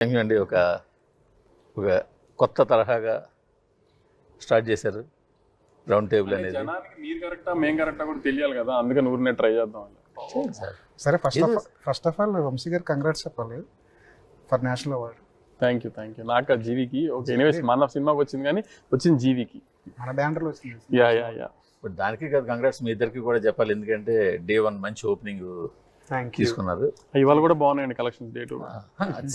అండి ఒక ఒక కొత్త తరహాగా స్టార్ట్ చేశారు రౌండ్ టేబుల్ అనేది. జనానికి మీరు కరెక్టా మేము కరెక్టా కూడా తెలియాలి కదా, అందుకని ఊరినే ట్రై చేద్దాం. సరే, ఫస్ట్ ఆఫ్ ఆల్ వంశీ గారు కంగ్రాట్స్ చెప్పాలి for national award. Thank you. నాకు జీవికి ఓకే. ఎనీవేస్ మన సినిమాకి వచ్చింది కానీ వచ్చింది జీవికి, మన బ్యానర్లో వచ్చింది. యా బట్ దానికి కాదు కంగ్రాట్స్ మీ ఇద్దరికి కూడా చెప్పాలి, ఎందుకంటే డే 1 మంచి ఓపెనింగ్ తీసుకున్నారు. ఇవాళ కూడా బాగున్నాయండి కలెక్షన్స్. డే 2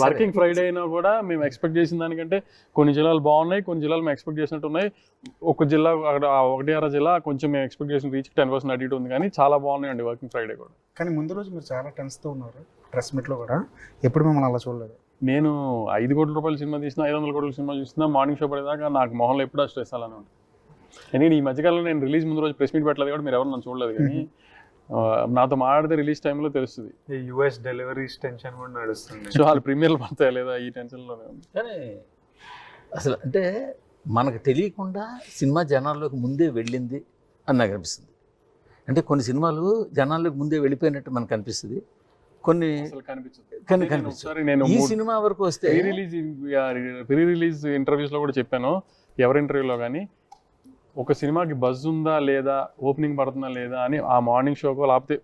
వర్కింగ్ ఫ్రైడే అయినా కూడా మేము ఎక్స్పెక్ట్ చేసిన దానికంటే కొన్ని జిల్లాలు బాగున్నాయి, కొన్ని జిల్లాలు మేము ఎక్స్పెక్ట్ చేసినట్టు ఉన్నాయి. ఒక జిల్లా అక్కడ 1-6 జిల్లా కొంచెం మేము ఎక్స్పెక్ట్ చేసిన రీచ్ 10% అటు ఇటు ఉంది, కానీ చాలా బాగున్నాయండి వర్కింగ్ ఫ్రైడే కూడా. కానీ ముందు రోజు మీరు చాలా టెన్స్తో ఉన్నారు డ్రెస్ మీట్లో కూడా, ఎప్పుడు మిమ్మల్ని అలా చూడలేదు. నేను 5 కోట్ల రూపాయల సినిమా తీసినా 500 కోట్ల సినిమా చూసినా మార్నింగ్ షో పడేదాకా నాకు మొహంలో ఎప్పుడూ స్ట్రెస్ అలానే ఉంటుంది. ఎందుకంటే ఈ మధ్యకాలంలో నేను రిలీజ్ ముందు రోజు ప్రెస్ మీట్ పెట్టలేదు కూడా మీరు ఎవరు నన్ను చూడలేదు, కానీ నాతో మాట్లాడితే రిలీజ్ టైంలో తెలుస్తుంది. యూఎస్ డెలివరీస్ టెన్షన్ కూడా నడుస్తుంది. సో వాళ్ళు ప్రీమియర్లు పడతాయా లేదా ఈ టెన్షన్లోనే ఉంది. కానీ అసలు అంటే మనకు తెలియకుండా సినిమా జనాల్లోకి ముందే వెళ్ళింది అని నాకు అనిపిస్తుంది. అంటే కొన్ని సినిమాలు జనాల్లోకి ముందే వెళ్ళిపోయినట్టు మనకు అనిపిస్తుంది, కొన్ని నేను ఈ సినిమా వరకు వస్తే ప్రీ రిలీజ్ ఇంటర్వ్యూస్లో కూడా చెప్పాను, ఎవరి ఇంటర్వ్యూలో కానీ ఒక సినిమాకి బజ్ ఉందా లేదా, ఓపెనింగ్ పడుతుందా లేదా అని ఆ మార్నింగ్ షోకో లేకపోతే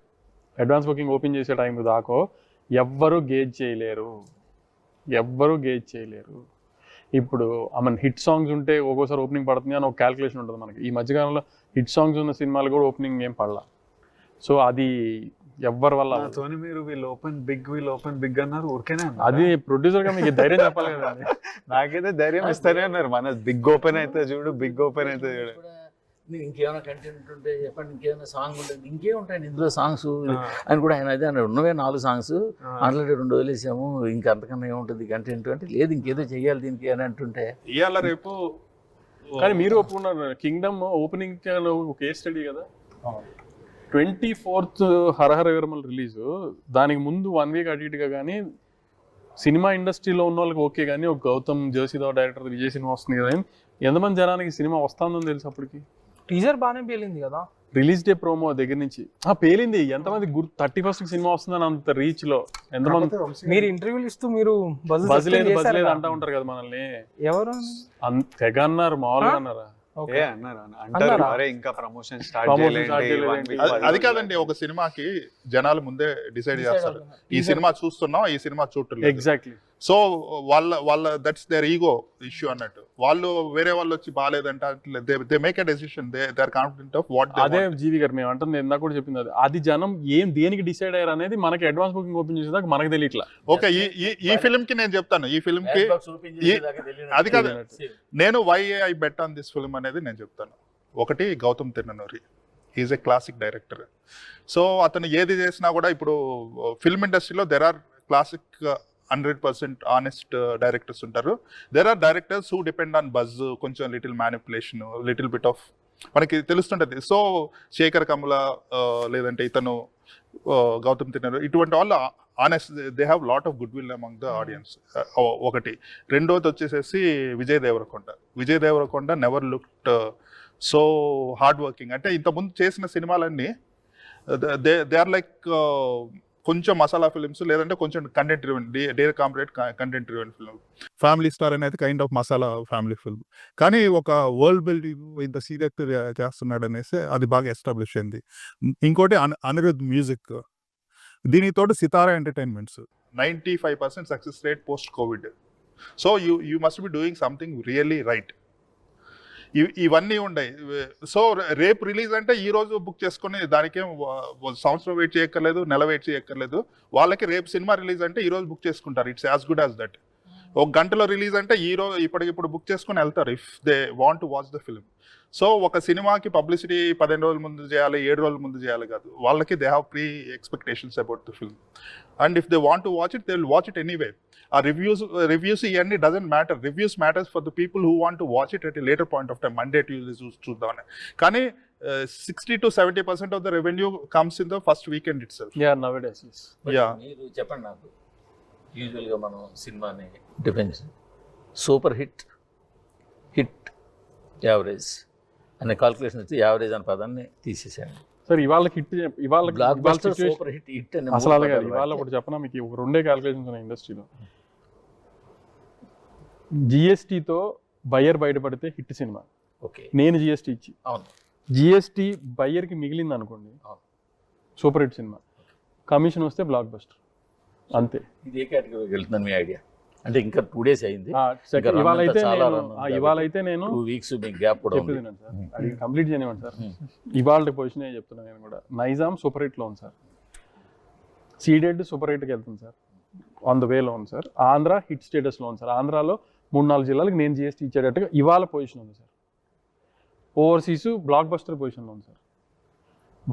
అడ్వాన్స్ బుకింగ్ ఓపెన్ చేసే టైం దాకో ఎవ్వరూ గేజ్ చేయలేరు. ఇప్పుడు హిట్ సాంగ్స్ ఉంటే ఒక్కోసారి ఓపెనింగ్ పడుతుంది అని ఒక క్యాల్కులేషన్ ఉంటుంది మనకి. ఈ మధ్యకాలంలో హిట్ సాంగ్స్ ఉన్న సినిమాలు కూడా ఓపెనింగ్ ఏం పడలా. సో అది ఎవ్వరి వల్ల మీరు వీళ్ళు ఓపెన్ బిగ్ అన్నారు, ఊరికేనే అది ప్రొడ్యూసర్ గా మీకు ధైర్యం చెప్పాలి కదా. నాకైతే ధైర్యం ఇస్తానే అన్నారు, మన బిగ్ ఓపెన్ అయితే చూడు. ఇంకేమైనా కంటెంట్ ఉంటే చెప్పండి, ఇంకేమైనా సాంగ్ ఉంటుంది, ఇంకేముంటాయండి ఇందులో సాంగ్స్ అని కూడా ఆయన అదే అన్నాడు. ఉన్నవే 4 సాంగ్స్ ఆల్రెడీ 2 వదిలేసాము, ఇంకా అంతకన్నా ఏముంటుంది కంటెంట్ అంటే, లేదు ఇంకేదో చెయ్యాలి దీనికి అని అంటుంటే ఇవాళ రేపు. కానీ మీరు ఒప్పుకున్నారు కింగ్డమ్ ఓపెనింగ్ కేస్ స్టడీ కదా. 24th హరహర విరమల్ రిలీజు, దానికి ముందు 1 వీక్ అటు ఇటుగా కానీ సినిమా ఇండస్ట్రీలో ఉన్న వాళ్ళకి ఓకే, కానీ ఒక గౌతమ్ జోషిదావ్ డైరెక్టర్ విజయ్ సినిమా వస్తుంది కదా, ఎంతమంది జనానికి సినిమా వస్తుందని తెలుసు అప్పటికి. టీజర్ బాగానే పేలింది కదా రిలీజ్ డే ప్రోమో దగ్గర నుంచి పేలింది. ఎంతమంది 31st సినిమా వస్తుందని అంత రీచ్ లో ఎంతమంది మీరు ఇంటర్వ్యూలు ఇస్తూ మీరు బజ్ లేదు అంటా ఉంటారు కదా మనల్ని. ఎవరు తెగ అన్నారు, మామూలుగా అన్నారా? ఇంకా ప్రమోషన్ అది కాదండి, ఒక సినిమాకి జనాలు ముందే డిసైడ్ చేస్తారు ఈ సినిమా చూస్తున్నాం, ఈ సినిమా చూడలేదు. ఎగ్జాక్ట్లీ. సో వాళ్ళ దట్స్ దేర్ ఈగో ఇష్యూ అన్నట్టు. వాళ్ళు వేరే వాళ్ళు వచ్చి బాగాలేదంట, they make a decision, they are confident of what. అదే జీవి గారు మేము అంటుంది ఇందాక కూడా చెప్పింది, అది జనం దేనికి డిసైడ్ అయ్యారు అనేది మనకి అడ్వాన్స్ బుకింగ్ ఓపెన్ చేసేదాకా మనకు తెలియట్లా. ఓకే, ఈ ఫిల్మ్ కి నేను చెప్తాను, ఈ ఫిల్మ్ కి అది కాదు, నేను why I bet on this film అనేది నేను చెప్తాను. ఒకటి, Gautam Tinnanuri is a classic director. So అతను ఏది చేసినా కూడా, ఇప్పుడు ఫిల్మ్ ఇండస్ట్రీలో there are classic 100% honest directors ఉంటారు. There are directors who depend on buzz, కొంచెం little manipulation, little bit of మనకి తెలుస్తుంటుంది. సో శేఖర్ కమల లేదంటే ఇతను గౌతమ్ తిన్నరు, ఇటువంటి వాళ్ళు honest, they have lot of goodwill among the audience. ఒకటి. రెండోది వచ్చేసేసి Vijay Deverakonda never looked so hard working. అంటే ఇంతకుముందు చేసిన సినిమాలన్నీ దే ఆర్ లైక్ కొంచెం మసాలా ఫిల్మ్స్, లేదంటే కొంచెం content driven, there compared content driven film. Family star అనేది kind of masala family film, కానీ ఒక వరల్డ్ బిల్డింగ్ ఇంత సీరియస్ చేస్తున్నాడు అనేసి అది బాగా ఎస్టాబ్లిష్ అయింది. ఇంకోటి అనిరుద్ మ్యూజిక్, దీనితో Sithara entertainments 95% success rate post covid. So you must be doing something really right. ఇవన్నీ ఉన్నాయి. సో రేపు రిలీజ్ అంటే ఈ రోజు బుక్ చేసుకుని దానికేం సంవత్సరం వెయిట్ చేయక్కర్లేదు, నెల వెయిట్ చేయక్కర్లేదు. వాళ్ళకి రేపు సినిమా రిలీజ్ అంటే ఈ రోజు బుక్ చేసుకుంటారు. It's as good as that. ఒక గంటలో రిలీజ్ అంటే ఈ రోజు ఇప్పటికిప్పుడు బుక్ చేసుకుని వెళ్తారు if they want to watch the film. So ఒక సినిమాకి పబ్లిసిటీ 15 రోజుల ముందు చేయాలి, 7 రోజుల ముందు చేయాలి కాదు. వాళ్ళకి they have pre expectations about the film, and if they want to watch it they will watch it anyway. ఆ రివ్యూస్ ఇవన్నీ doesn't matter. Reviews matters for the people who want to watch it at a later point of time, Monday Tuesday చూద్దామని. కానీ 60 to 70% of the revenue comes in the first weekend it self. మీరు చెప్పండి నాకు, యూజువల్గా మనం సినిమాని defence super hit, average అనే calculation వచ్చి యావరేజ్ అనే పదాన్ని తీసేసాను. సార్ ఇవాళ హిట్, సూపర్ హిట్ అసలు అలాగే ఇవాళ ఒకటి చెప్పనా మీకు, 2 క్యాల్కులేషన్స్ ఉన్నాయి ఇండస్ట్రీలో. జిఎస్టీతో బయ్యర్ బయటపడితే హిట్ సినిమా. ఓకే. నేను జిఎస్టీ ఇచ్చి అవును. జిఎస్టీ బయ్యర్కి మిగిలింది అనుకోండి, అవును. Super hit cinema. కమిషన్ వస్తే బ్లాక్ బస్టర్, అంతే. ఇది ఏ కేటగిరీకి వెళ్తుందని మీ ఐడియా? అంటే ఇంకా 2 days అయింది. ఇవాళైతే నేను 2 weeks మీకు గ్యాప్ కూడా ఉంది. చెప్తున్నాను సార్, అది కంప్లీట్ చేయనివ్వండి సార్. ఇవాళ పొజిషన్ చెప్తున్నాను నేను కూడా. నైజాం సూపర్ హిట్లో ఉంది సార్, సీడెడ్ సూపర్ హిట్కి వెళ్తుంది సార్, ఆన్ ద వేలో ఉంది సార్. ఆంధ్ర హిట్ స్టేటస్లో ఉంది సార్. ఆంధ్రాలో 3-4 జిల్లాలకు నేను జిఎస్టీ ఇచ్చేటట్టుగా ఇవాళ పొజిషన్ ఉంది సార్. ఓవర్సీస్ బ్లాక్ బస్టర్ పొజిషన్లో ఉంది సార్.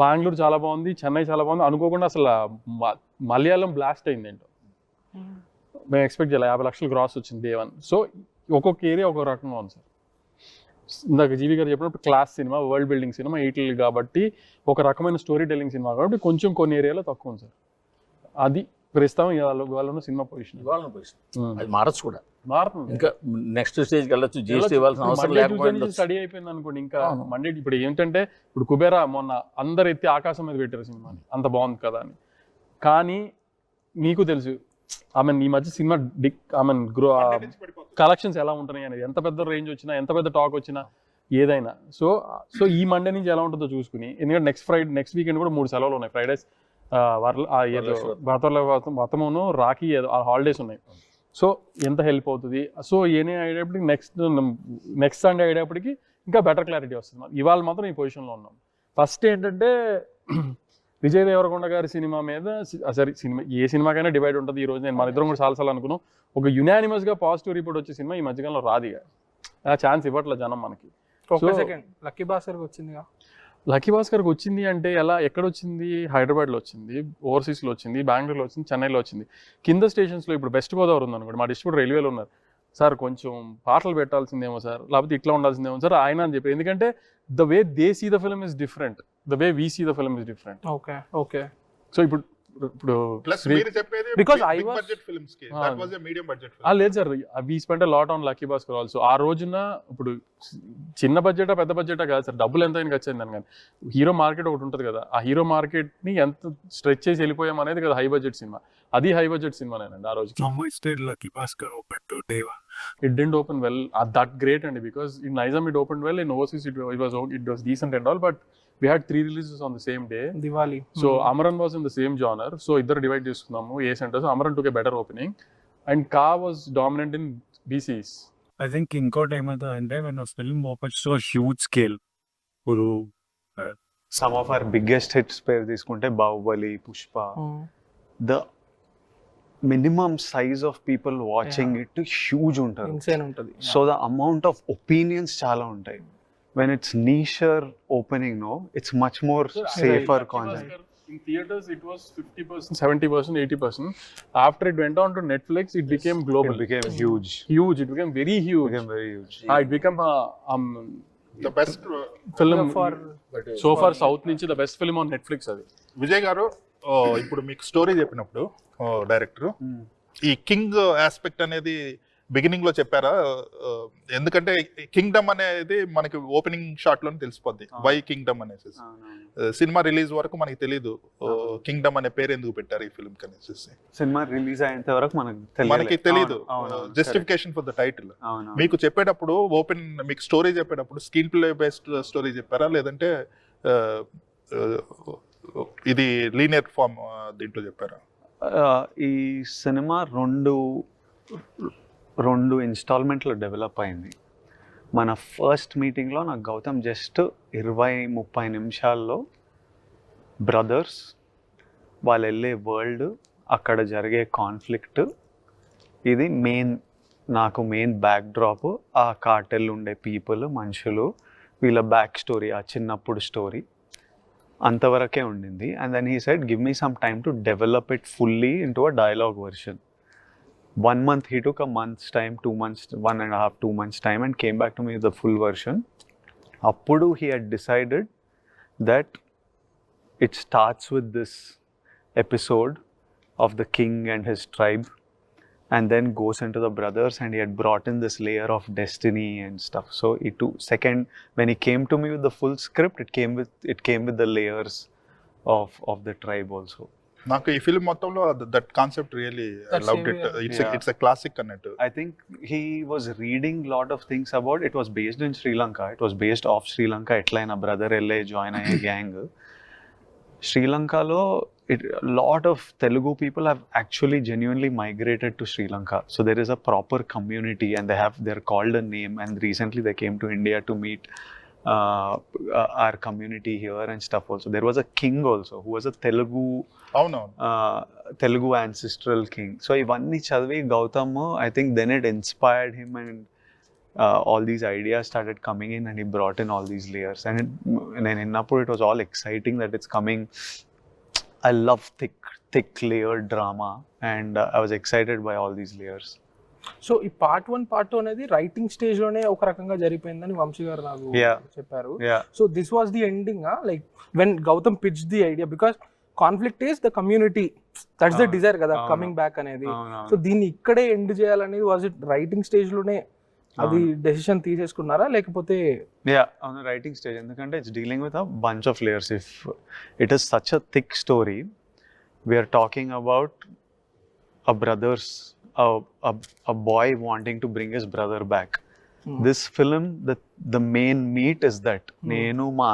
బెంగళూరు చాలా బాగుంది, చెన్నై చాలా బాగుంది. అనుకోకుండా అసలు మలయాళం బ్లాస్ట్ అయింది ఏంటో, మేము ఎక్స్పెక్ట్ చేయాలి. 50 లక్షలు గ్రాస్ వచ్చింది డే 1. సో ఒక్కొక్క ఏరియా ఒక్కొక్క రకంగా ఉంది సార్. ఇందాక జీవి గారు చెప్పినప్పుడు class cinema, world building cinema, 8 కాబట్టి ఒక రకమైన స్టోరీ టెల్లింగ్ సినిమా కాబట్టి కొంచెం కొన్ని ఏరియాలో తక్కువ ఉంది సార్. అది ప్రస్తుతం ఇవాళ ఉన్న సినిమా పొజిషన్. అది మారచ్చు కూడా, మారుతుంది. ఇంకా నెక్స్ట్ స్టేజ్కి వెళ్ళచ్చు. జిఎస్టీ ఇవ్వాల్సిన అవసరం లేకపోతే స్టడీ అయిపోయింది అనుకోండి. ఇంకా మండే ఇప్పుడు ఏంటంటే, ఇప్పుడు కుబేరా మొన్న అందరు ఎత్తి ఆకాశం మీద పెట్టారు సినిమాని, అంత బాగుంది కదా అని. కానీ మీకు తెలుసు ఈ మధ్య సినిమా కలెక్షన్స్ ఎలా ఉంటున్నాయి అనేది, ఎంత పెద్ద రేంజ్ వచ్చినా, ఎంత పెద్ద టాక్ వచ్చినా, ఏదైనా. సో ఈ మండే నుంచి ఎలా ఉంటుందో చూసుకుని, ఎందుకంటే నెక్స్ట్ వీకెండ్ కూడా 3 సెలవులు ఉన్నాయి. ఫ్రైడేస్ వ్రతమును రాఖీ ఏదో ఆ హాలిడేస్ ఉన్నాయి. సో ఎంత హెల్ప్ అవుతుంది. సో ఏనే అయ్యేటప్పటికి నెక్స్ట్ సండే అయ్యేటప్పటికి ఇంకా బెటర్ క్లారిటీ వస్తుంది. ఇవాళ మాత్రం ఈ పొజిషన్లో ఉన్నాం. ఫస్ట్ ఏంటంటే విజయ్ దేవరకొండ గారి సినిమా మీద, సరే సినిమా ఏ సినిమాకైనా డివైడ్ ఉంటుంది. ఈ రోజు నేను మన ఇద్దరం కూడా చాలాసార్లు అనుకున్నాం, ఒక యునానిమస్గా పాజిటివ్ రిపోర్ట్ వచ్చే సినిమా ఈ మధ్యకాలంలో రాదిగా, ఆ ఛాన్స్ ఇవ్వట్లేదు జనం మనకి. లక్కీ భాస్కర్కి వచ్చిందిగా. లక్కీ భాస్కర్కి వచ్చింది అంటే ఎక్కడ వచ్చింది? హైదరాబాద్లో వచ్చింది, ఓవర్సీస్లో వచ్చింది, బెంగళూరులో వచ్చింది, చెన్నైలో వచ్చింది. కింద స్టేషన్స్లో ఇప్పుడు వెస్ట్ గోదావరి ఉందనుకోండి, మా డిస్ట్రిబ్యూటర్ రైల్వేలో ఉన్నారు సార్, కొంచెం పాటలు పెట్టాల్సిందేమో సార్, లేకపోతే ఇట్లా ఉండాల్సిందేమో సార్ ఆయన అని చెప్పి. ఎందుకంటే the way they see the film is different, the way we see the film is different. Okay. So ఇప్పుడు Because I was లేదు sir, we spend a lot on Lucky Bhaskar also. ఆ రోజున ఇప్పుడు చిన్న బడ్జెటా పెద్ద బడ్జెటా కాదు సార్, డబ్బులు ఎంత అయినా ఖర్చు అయిందని. కానీ హీరో మార్కెట్ ఒకటి ఉంటుంది కదా, ఆ హీరో మార్కెట్ ని ఎంత స్ట్రెచ్ చేసి వెళ్ళిపోయాం అనేది కదా హై బడ్జెట్ సినిమా. అది హై బడ్జెట్ సినిమానేనండి ఆ రోజు. It didn't open well, that great అండి, because in Nizam it opened well, in overseas it was decent and all, but we had 3 releases on the same day. Diwali. So Amaran was in the same genre, so iddaru divide చేసుకున్నాము ఏ centres. Amaran took a better opening and Ka was dominant in BCs. I think ఇంకోటి ఏమంటే when a film opens to a huge scale, ఇప్పుడు some of our biggest hits పేరు తీసుకుంటే Baahubali, Pushpa, the minimum size of people watching it huge ఉంటారు. Insane ఉంటుంది. So the amount of opinions చాలా ఉంటాయి. When it's nicher opening, no, it's much more safer content. In theaters it was 50%, 70%, 80%. After it went on to Netflix, it became global. It became huge. It became very huge. It became the best film so far south నుంచి the best film on Netflix అది. విజయ్ గారు, ఇప్పుడు మీకు story చెప్పినప్పుడు director ఈ king aspect అనేది beginning లో చెప్పారా? ఎందుకంటే కింగ్డమ్ అనేది మనకి ఓపెనింగ్ షాట్ లోనే తెలిసిపోద్ది వై కింగ్డమ్ అనేసి. సినిమా రిలీజ్ వరకు మనకి తెలియదు కింగ్డమ్ అనే పేరు ఎందుకు పెట్టారు ఈ ఫిల్మ్ కనేసి. సినిమా రిలీజ్ అయ్యేంత వరకు మనకి తెలియదు జస్టిఫికేషన్ ఫర్ ద టైటిల్. మీకు చెప్పేటప్పుడు మీకు స్టోరీ చెప్పేటప్పుడు స్క్రీన్ ప్లే బేస్డ్ స్టోరీ చెప్పారా, లేదంటే ఇది లీనియర్ ఫామ్ దీంట్లో చెప్పారా? ఈ సినిమా రెండు ఇన్స్టాల్మెంట్లో డెవలప్ అయింది. మన ఫస్ట్ మీటింగ్లో నాకు గౌతమ్ జస్ట్ 20-30 నిమిషాల్లో బ్రదర్స్, వాళ్ళు వెళ్ళే వరల్డ్, అక్కడ జరిగే కాన్ఫ్లిక్ట్, ఇది నాకు మెయిన్ బ్యాక్ డ్రాప్. ఆ కార్టెల్ ఉండే పీపుల్, మనుషులు, వీళ్ళ బ్యాక్ స్టోరీ, ఆ చిన్నప్పుడు స్టోరీ అంతవరకే ఉండింది. And then he said give me some time to develop it fully into a dialogue version. 1 month, he took a month's time, 2 months, 1.5, 2 months time, and came back to me with the full version. Appudu he had decided that it starts with this episode of the king and his tribe, and then goes into the brothers, and he had brought in this layer of destiny and stuff. So when he came to me with the full script, it came with the layers of the tribe also. నాకు ఈ film మొత్తంలో that concept really That loved same it. way. It's a classic అన్నట్టు. I think he was reading lot of things about it. Was based in Sri Lanka. It was based off Sri Lanka. Etlaina brother LA join a gang. Sri Lanka lo a lot of Telugu people have actually genuinely migrated to Sri Lanka. So there is a proper community and they're called a name. And recently they came to India to meet our community here and stuff. Also there was a king also who was a అవునవును. Telugu ancestral king. So ivanni chadivi Gautam, I think then it inspired him and all these ideas started coming in and he brought in all these layers. And then in Napur it was all exciting that it's coming. I love thick layered drama and I was excited by all these layers. So ఈ part 1 part 2 అనేది writing stage లోనే ఒక రకంగా జరిగిపోయిందని వంశీ గారు నాకు చెప్పారు. Yeah. So this was the ending like when Gautham pitch the idea because conflict is the community, that's the desire కదా coming back అనేది. సో దీన్ని ఇక్కడే ఎండ్ చేయాలనేది వాజ్ ఇట్ రైటింగ్ స్టేజ్ లోనే అది డెసిషన్ తీసేసుకున్నారా లేకపోతే? On the writing stage, ఎందుకంటే it's dealing with a bunch of layers. If it is such a thick story, we are talking about a boy wanting to bring his brother back. This film, the main meat is that నేను మా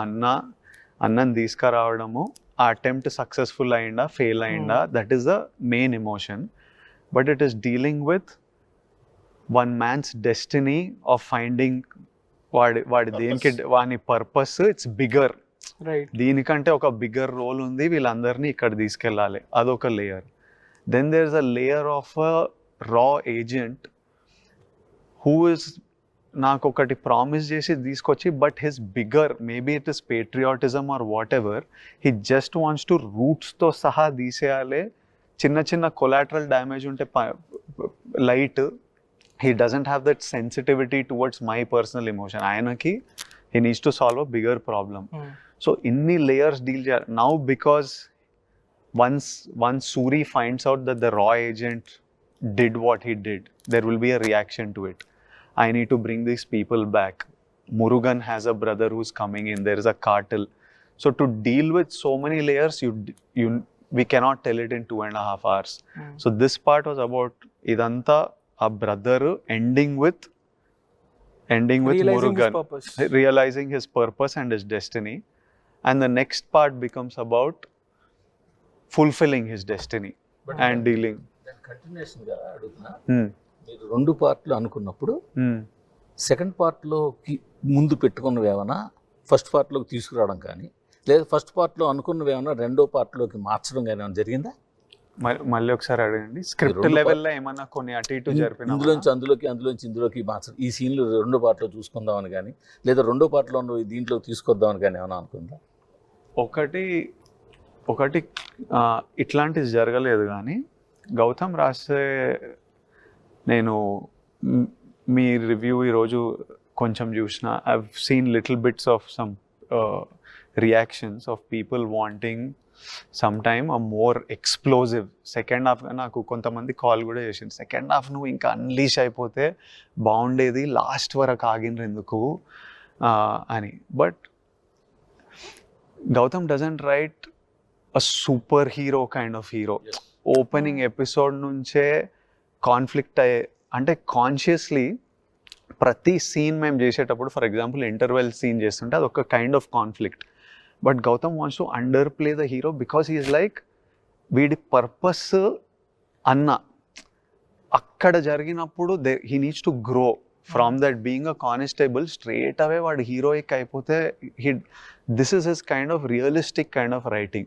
అన్నని తీసుకురావడము, ఆ attempt successful అయిందా fail అయిందా, that is the main emotion. But it is dealing with one man's destiny of finding వాడి దేనికి వాని పర్పస్. ఇట్స్ బిగర్, దీనికంటే ఒక బిగ్గర్ రోల్ ఉంది, వీళ్ళందరినీ ఇక్కడ తీసుకెళ్ళాలి, అదొక layer. Then there is a layer of a రా ఏజెంట్ హూ ఇస్ నాకు ఒకటి ప్రామిస్ చేసి తీసుకొచ్చి, but his bigger maybe it is patriotism or whatever, he just wants to రూట్స్తో సహా తీసేయాలి. చిన్న కొలాటరల్ డ్యామేజ్ ఉంటే light, he doesn't have that sensitivity towards my personal emotion. Ayanaki, he needs to solve a bigger problem. So inni layers deal now, because once Suri finds out that the raw agent did what he did, there will be a reaction to it. I need to bring these people back. Murugan has a brother who's coming in, there is a cartel. So to deal with so many layers, we cannot tell it in 2.5 hours. So this part was about idanta a brother ending with Murugan realizing his purpose and his destiny, and the next part becomes about fulfilling his destiny and dealing. Continuation గా అడుగుతున్నా, మీరు 2 పార్ట్లు అనుకున్నప్పుడు second పార్ట్లోకి ముందు పెట్టుకున్నవి ఏమైనా first పార్ట్లోకి తీసుకురావడం కానీ, లేదా first పార్ట్లో అనుకున్నవి ఏమైనా రెండో పార్ట్లోకి మార్చడం కానీ ఏమైనా జరిగిందా? మళ్ళీ ఒకసారి అడగండి. స్క్రిప్ట్ లెవెల్లో ఏమన్నా కొన్ని అటు ఇటు జరిపిన అందులోంచి ఇందులోకి మార్చడం, ఈ సీన్లు రెండో పార్ట్లో చూసుకుందామని కానీ, లేదా రెండో పార్ట్లో దీంట్లో తీసుకొద్దామని కానీ ఏమైనా అనుకుందా? ఒకటి ఇట్లాంటిది జరగలేదు, కానీ గౌతమ్ రాసే నేను మీ రివ్యూ ఈరోజు కొంచెం చూసిన, I have seen little bits of some reactions of people wanting some time a more explosive second half. నాకు కొంతమంది కాల్ కూడా చేసింది, సెకండ్ హాఫ్ నువ్వు ఇంకా అన్లీష్ అయిపోతే బాగుండేది, లాస్ట్ వరకు ఆగినరు ఎందుకు అని. But Gautham doesn't write a superhero kind of hero. Opening episode నుంచే కాన్ఫ్లిక్ట్ అయ్యే, అంటే కాన్షియస్లీ ప్రతి సీన్ మేము చేసేటప్పుడు, ఫర్ ఎగ్జాంపుల్ ఇంటర్వెల్ సీన్ చేస్తుంటే అది ఒక kind of conflict. But Gautam wants to underplay the hero because he is like, వీడి పర్పస్ అన్న అక్కడ జరిగినప్పుడు he needs to grow from that being a constable straight away వాడు హీరోయిక్ అయిపోతే this is his kind of realistic kind of writing.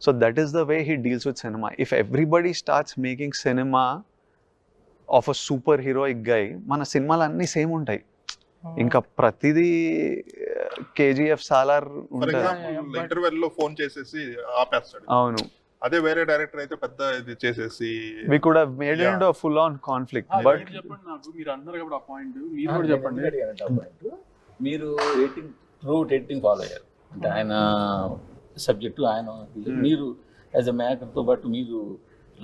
So that is the way he deals with cinema. If everybody starts making cinema of a super heroic guy, మన సినిమాలు అన్నీ same ఉంటాయి, ఇంకా ప్రతిదీ KGF Salar interval లో phone చేసేసి ఆపేస్తాడు. అవును, అదే వేరే డైరెక్టర్ అయితే పెద్ద ఇది చేసేసి we could have made it a full on conflict. But చెప్పండి నాకు, మీరు అన్నారు కాబట్టి ఆ పాయింట్ మీరు కూడా చెప్పండి. మీరు ఎడిటింగ్ ఫాలో అయ్యారు అంటే ఆయన సబ్జెక్టు ఆయన, మీరు యాజ్ అ మేకర్తో పాటు మీరు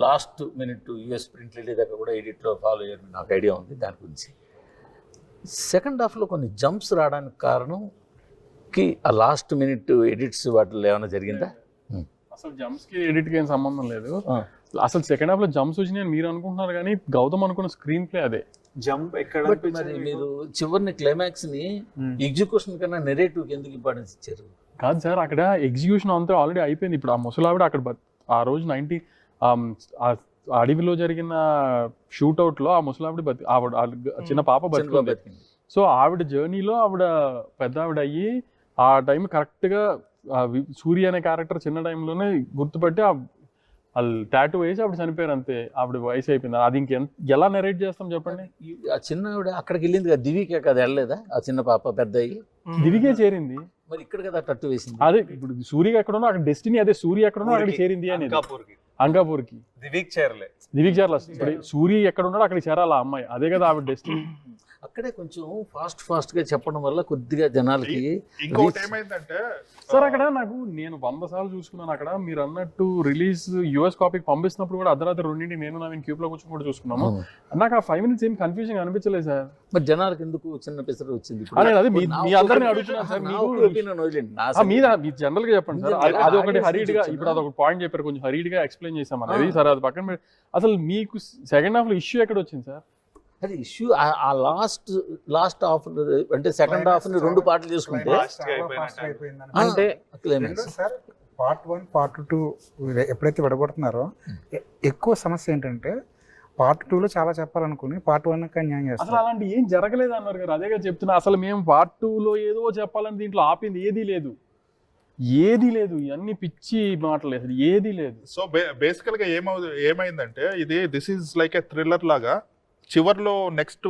last minute US print release దగ్గర కూడా ఎడిట్లో ఫాలో అయ్యారు, నాకు ఐడియా ఉంది దాని గురించి. సెకండ్ హాఫ్లో కొన్ని జంప్స్ రావడానికి కారణంకి ఆ లాస్ట్ మినిట్ ఎడిట్స్ వాటిలో ఏమైనా జరిగిందా? అసలు జంప్స్ కి ఎడిట్ కి ఏం సంబంధం లేదు. ఆ. అసలు సెకండ్ హాఫ్ లో జంప్స్ వచ్చినాయి మీరు అనుకుంటున్నారు కానీ గౌతమ్ అనుకున్న స్క్రీన్ ప్లే అదే. జంప్ ఎక్కడ బట్ మరి మీరు చివరిని క్లైమాక్స్ ని ఎగ్జిక్యూషన్ కన్నా నెరేటివ్ ఎందుకు ఇంపార్టెన్స్ ఇచ్చారు? కాదు సార్, అక్కడ ఎగ్జిక్యూషన్ అంతా ఆల్రెడీ అయిపోయింది. ఇప్పుడు ఆ ముసలావిడ అక్కడ ఆ రోజు అడవిలో జరిగిన షూట్అవుట్ లో ఆ ముసలావిడ ఆవిడ చిన్న పాప బతికింది. సో ఆవిడ జర్నీలో ఆవిడ పెద్ద ఆవిడ అయ్యి ఆ టైం కరెక్ట్గా సూర్య అనే క్యారెక్టర్ చిన్న టైంలోనే గుర్తుపట్టి వాళ్ళు టాటూ వేసి ఆవిడ చనిపోయారు అంతే. ఆవిడ వయసు అయిపోయింది. అది ఎలా నెరేట్ చేస్తాం చెప్పండి? ఆ చిన్న ఆవిడ అక్కడికి వెళ్ళింది కదా, దివికే కదా వెళ్ళలేదా? ఆ చిన్న పాప పెద్ద అయ్యి దివికే చేరింది. మరి ఇక్కడ కదా టట్టు వేసింది. అదే ఇప్పుడు సూర్య ఎక్కడున్నా అక్కడ డెస్టినీ అదే. సూర్య ఎక్కడున్నా అక్కడికి చేరింది అనేది. అంకాపూర్కి దివిక్ చేరలే. ఇప్పుడు సూర్య ఎక్కడ ఉన్నాడో అక్కడికి చేరాలి ఆ అమ్మాయి. అదే కదా ఆవిడ డెస్టినీ. అక్కడే కొంచెం ఫాస్ట్ గా చెప్పడం వల్ల కొద్దిగా జనాలకి. ఇంకోటి ఏమైందంటే సార్ అక్కడ నేను 100 సార్లు చూసుకున్నాను. అక్కడ మీరు అన్నట్టు రిలీజ్ యూఎస్ కాపీకి పంపిస్తున్నప్పుడు కూడా అర్ధరాత్రి 2 నేను నవీన్ క్యూబ్ లో కూర్చొని కూడా చూసుకున్నాము. నాకు ఆ 5 minutes ఏం కన్ఫ్యూజన్ అనిపించలేదు సార్. మరి జనాలకు ఎందుకు చిన్న పిసరు వచ్చింది? అదే మీ అందరినీ అడుగుతున్నాను సార్. మీరు జనరల్ గా చెప్పండి సార్. అది ఒకటి హరీడ్గా ఇప్పుడు అదొక పాయింట్ చెప్పారు, కొంచెం హరీడ్గా ఎక్స్ప్లెయిన్ చేసాం అనేది. సార్ అది పక్కన అసలు మీకు సెకండ్ హాఫ్ లో ఇష్యూ ఎక్కడ వచ్చింది సార్? అది ఇష్యూ ఆ లాస్ట్ హాఫ్ అంటే సెకండ్ హాఫ్ ని 2 పార్ట్లు చేసుకుంటే అంటే సార్ పార్ట్ 1 పార్ట్ 2 ఎప్పుడైతే విడగొడుతున్నారో ఎక్కువ సమస్య ఏంటంటే పార్ట్ 2 లో చాలా చెప్పాలనుకుని పార్ట్ 1 కి న్యాయం చేస్తారు. అసలు అలాంటి ఏం జరగలేదు అన్నారు కదా, అదేగా చెప్తున్నా. అసలు మేము పార్ట్ 2 లో ఏదో చెప్పాలని దీంట్లో ఆపింది ఏదీ లేదు. ఇవన్నీ పిచ్చి మాటలు, అసలు ఏదీ లేదు. సో బేసికల్ గా ఏమైందంటే ఇది this is like A thriller లాగా. చివర్లో next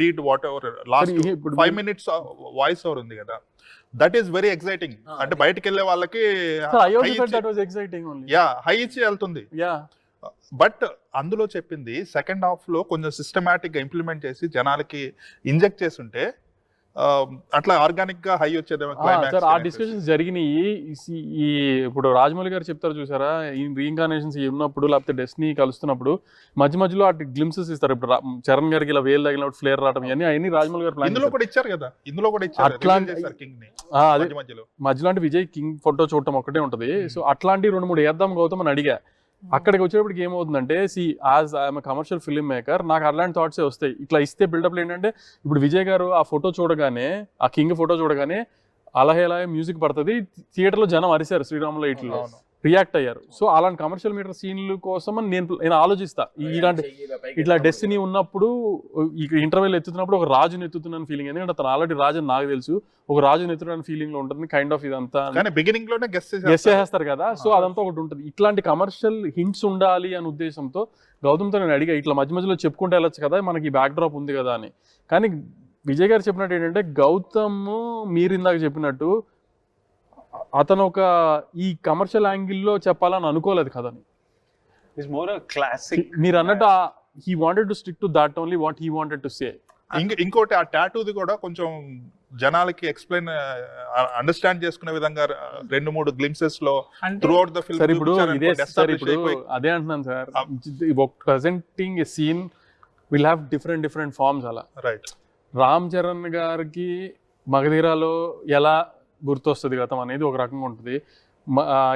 lead what ever last 5 minutes voice over ఉంది కదా, దట్ ఈస్ వెరీ ఎక్సైటింగ్. అంటే బయటకు వెళ్ళే వాళ్ళకి హై ఇచ్చి వెళ్తుంది. బట్ అందులో చెప్పింది సెకండ్ హాఫ్ లో కొంచెం సిస్టమాటిక్ గా ఇంప్లిమెంట్ చేసి జనాలకి ఇంజెక్ట్ చేసి ఉంటే అట్లా ఆర్గానిక్ గా హై వచ్చేది. ఆ డిస్కషన్స్ జరిగినాయి. ఇప్పుడు రాజమౌళి గారు చెప్తారు చూసారా, ఈ రీఇన్కార్నేషన్స్ ఉన్నప్పుడు లేకపోతే డెస్టినీ కలుస్తున్నప్పుడు మధ్యలో అటు గ్లిమ్సెస్ ఇస్తారు. ఇప్పుడు చరణ్ గారికి ఇలా వేలు తగిలినప్పుడు ఫ్లేర్ రావడం అవన్నీ రాజమౌళి గారు ఇందులో కూడా ఇచ్చారు కదా. ఇందులో కూడా ఇచ్చారు మధ్యలో అంటే విజయ్ కింగ్ ఫోటో చూడటం ఒకటే ఉంటది. సో అట్లాంటి 2-3 వేద్దాం గౌతమ్ అని అడిగా. అక్కడికి వచ్చేటప్పటికి ఏమవుతుందంటే as I'm commercial film maker నాకు అలాంటి థాట్సే వస్తాయి. ఇట్లా ఇస్తే బిల్డప్లు ఏంటంటే ఇప్పుడు విజయ్ గారు ఆ ఫోటో చూడగానే, ఆ కింగ్ ఫోటో చూడగానే అలహేలా మ్యూజిక్ పడుతుంది, థియేటర్లో జనం అరిశారు, శ్రీరాములో ఇట్లో రియాక్ట్ అయ్యారు. సో అలాంటి కమర్షియల్ మీటర్ సీన్లు కోసం నేను ఆలోచిస్తా. ఇట్లా డెస్టినీ ఉన్నప్పుడు ఇంటర్వ్యూలు ఎత్తుతున్నప్పుడు ఒక రాజుని ఎత్తుతున్నాను ఫీలింగ్. ఎందుకంటే అతను ఆల్రెడీ రాజు అని నాకు తెలుసు, ఒక రాజుని ఎత్తుతున్న ఫీలింగ్ లో ఉంటుంది కైండ్ ఆఫ్. ఇదంతా బిగినింగ్ లోనే గెస్ చేస్తారు కదా. సో అదంతా ఒకటి ఉంటుంది. ఇట్లాంటి కమర్షియల్ హింట్స్ ఉండాలి అనే ఉద్దేశంతో గౌతమ్తో నేను అడిగా, ఇట్లా మధ్యలో చెప్పుకుంటూ వెళ్ళొచ్చు కదా, మనకి బ్యాక్ డ్రాప్ ఉంది కదా అని. కానీ విజయ్ గారు చెప్పినట్టు ఏంటంటే గౌతమ్ మీరు ఇందాక చెప్పినట్టు అతను ఒక ఈ కమర్షియల్ యాంగిల్లో చెప్పాలని అనుకోలేదు కదని. మీరు అన్నట్టు he wanted to stick to that only what he wanted to say. ఇంకోటి ఆ టాటూది కూడా కొంచెం జనాలకి ఎక్స్ప్లెయిన్ అండర్స్టాండ్ చేసుకునే విధంగా 2-3 గ్లింప్సెస్ లో త్రూఅవుట్ ద ఫిల్మ్. ఇప్పుడు అదే అంటున్నాను sir, presenting a scene will have different forms. అలా రైట్. రామ్ చరణ్ గారికి మగధీరాలో ఎలా గుర్తొస్తుంది గతం అనేది ఒక రకంగా ఉంటుంది.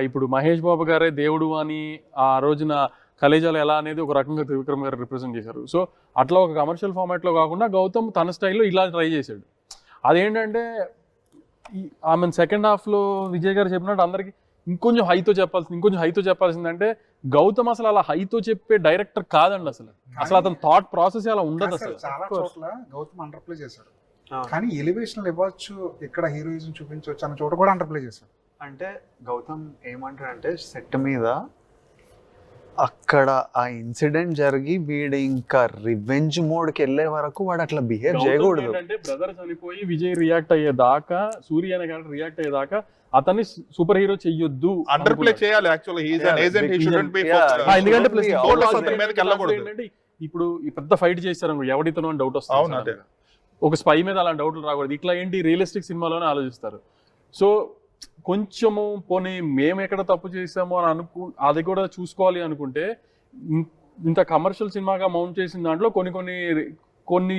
ఇప్పుడు మహేష్ బాబు గారే దేవుడు అని ఆ రోజున కలేజాలు ఎలా అనేది ఒక రకంగా త్రివిక్రమ్ గారు రిప్రజెంట్ చేశారు. సో అట్లా ఒక కమర్షియల్ ఫార్మాట్లో కాకుండా గౌతమ్ తన స్టైల్లో ఇలా ట్రై చేశాడు. అదేంటంటే ఆమె సెకండ్ హాఫ్లో విజయ్ గారు చెప్పినట్టు అందరికి ఇంకొంచెం హైతో చెప్పాల్సిందంటే గౌతమ్ అసలు అలా హైతో చెప్పే డైరెక్టర్ కాదండి. అసలు అతని థాట్ ప్రాసెస్ అలా ఉండదు. అసలు చాలా చోట్ల గౌతమ్ అండర్ ప్లే చేశాడు, కానీ ఎలివేషన్ ఇవ్వచ్చు, ఇక్కడ హీరోయిజం చూపించవచ్చు అన్న చోట కూడా అండర్ ప్లే చేశాడు. అంటే గౌతమ్ ఏమంటాడంటే సెట్ మీద అక్కడ ఆ ఇన్సిడెంట్ జరిగి వీడు ఇంకా రివెంజ్ మోడ్కి వెళ్ళే వరకు వాడు అట్లా బిహేవ్ చేయకూడదు. అంటే బ్రదర్ చనిపోయి విజయ్ రియాక్ట్ అయ్యేదాకా, సూర్య అనే క్యారెక్టర్ రియాక్ట్ అయ్యేదాకా అతన్ని సూపర్ హీరో చెయ్యొద్దు, అండర్ ప్లే చేయాలి. Actually he is an agent, he shouldn't be ఎందుకంటే ప్లస్ వెళ్ళకూడదు. ఇప్పుడు ఈ పెద్ద ఫైట్ చేశారు ఎవడితోనో అని డౌట్ వస్తుంది, ఒక స్పై మీద అలాంటి డౌట్లు రాకూడదు. ఇట్లా ఏంటి రియలిస్టిక్ సినిమాలోనే ఆలోచిస్తారు. సో కొంచెము పోనీ మేము ఎక్కడ తప్పు చేసామో అని అది కూడా చూసుకోవాలి అనుకుంటే ఇంత కమర్షియల్ సినిమాగా మౌంట్ చేసిన దాంట్లో కొన్ని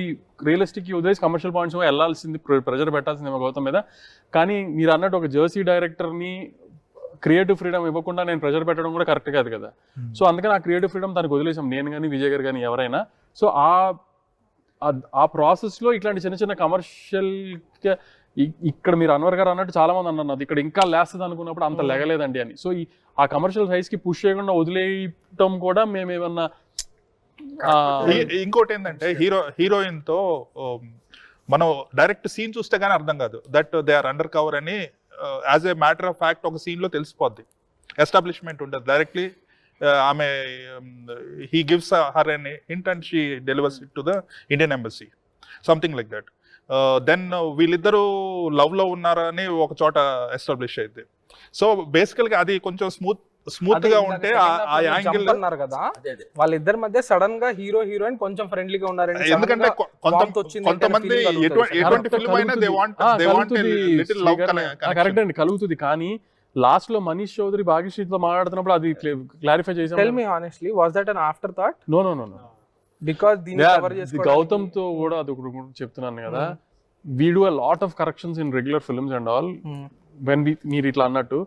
రియలిస్టిక్ వదిలేసి కమర్షియల్ పాయింట్స్ వెళ్ళాల్సింది, ప్రెజర్ పెట్టాల్సింది గౌతమ్ మీద. కానీ మీరు అన్నట్టు ఒక జర్సీ డైరెక్టర్ని క్రియేటివ్ ఫ్రీడమ్ ఇవ్వకుండా నేను ప్రెషర్ పెట్టడం కూడా కరెక్ట్ కాదు కదా. సో అందుకని ఆ క్రియేటివ్ ఫ్రీడమ్ దానికి వదిలేసాం, నేను కానీ విజయ్ గారు కానీ ఎవరైనా. సో ఆ ప్రాసెస్లో ఇట్లాంటి చిన్న చిన్న కమర్షియల్ ఇక్కడ మీరు అన్వర్ గారు అన్నట్టు చాలా మంది అన్నారు ఇక్కడ ఇంకా లేస్తుంది అనుకున్నప్పుడు అంత లెగలేదండి అని. సో ఆ కమర్షియల్ సైజ్కి పుష్ చేయకుండా వదిలేయటం కూడా మేము ఏమన్నా. ఇంకోటి ఏంటంటే హీరోయిన్ తో మనం డైరెక్ట్ సీన్ చూస్తే గానీ అర్థం కాదు that they are undercover అని. As a matter of fact ఒక సీన్ లో తెలిసిపోద్ది, ఎస్టాబ్లిష్మెంట్ ఉంటుంది డైరెక్ట్లీ. ఆమె he gives her an hint and she delivers it to the Indian embassy, something like that. Then వీళ్ళిద్దరూ లవ్ లో ఉన్నారని ఒక చోట ఎస్టాబ్లిష్ అయింది. సో బేసికల్ గా అది కొంచెం స్మూత్ గా ఉంటే ఆ యాంగిల్ అన్నారు కదా, వాళ్ళిద్దరి మధ్య సడన్ గా హీరో హీరోయిన్ కొంచెం ఫ్రెండ్లీగా ఉన్నారండి. ఎందుకంటే కొంతమంది ఎటువంటి ఫిల్మ్ అయినా they want little love correct అండి, కలుగుతుంది. కానీ లాస్ట్ లో మనీష్ చౌదరి భాగ్యశ్రీతో మాట్లాడుతున్నప్పుడు అది క్లారిఫై చేసాం. Tell me honestly, was that an afterthought? No, because దీన్ని కవర్ చేసుకోవడానికి గౌతమ్ తో కూడా అది చెప్తున్నాను కదా, we do a lot of corrections in regular films and all. When మీరు ఇట్లా అన్నట్టు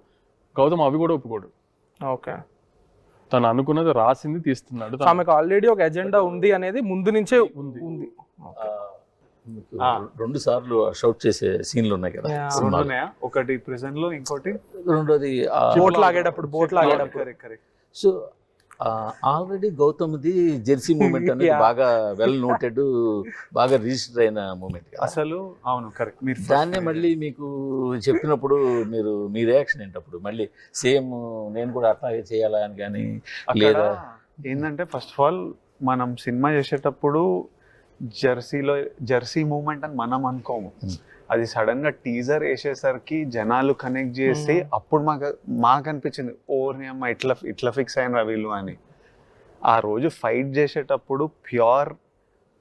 గౌతమ్ అవి కూడా ఒప్పుకోడు. ఓకే, తను అనుకున్నది రాసింది తీస్తున్నాడు. ఆమెకు ఆల్రెడీ ఒక ఎజెండా ఉంది అనేది ముందు నుంచే ఉంది. 2 సార్లు షౌట్ చేసే సీన్లు ఉన్నాయి కదా సినిమాలో. ఒకటి ప్రిజన్ లో, ఇంకోటి రెండోది బోట్ లాగేటప్పుడు. సో ఆల్రెడీ గౌతమ్ది జెర్సీ మూమెంట్ అనేది బాగా వెల్ నోటెడ్, బాగా రిజిస్టర్ అయిన మూమెంట్ అసలు. అవును, కరెక్ట్. మీరు దాన్నే మళ్ళీ మీకు చెప్పినప్పుడు మీ రియాక్షన్ ఏంటప్పుడు? మళ్ళీ సేమ్ నేను కూడా అట్లాగే చేయాలా అని కానీ లేదా ఏంటంటే, ఫస్ట్ ఆఫ్ ఆల్ మనం సినిమా చేసేటప్పుడు జెర్సీ మూమెంట్ అని మనం అనుకోము. అది సడన్ గా టీజర్ వేసేసరికి జనాలు కనెక్ట్ చేసి అప్పుడు మాకు అనిపించింది ఓర్నియమ్మ ఇట్లా ఫిక్స్ అయిన వీళ్ళు అని. ఆ రోజు ఫైట్ చేసేటప్పుడు ప్యూర్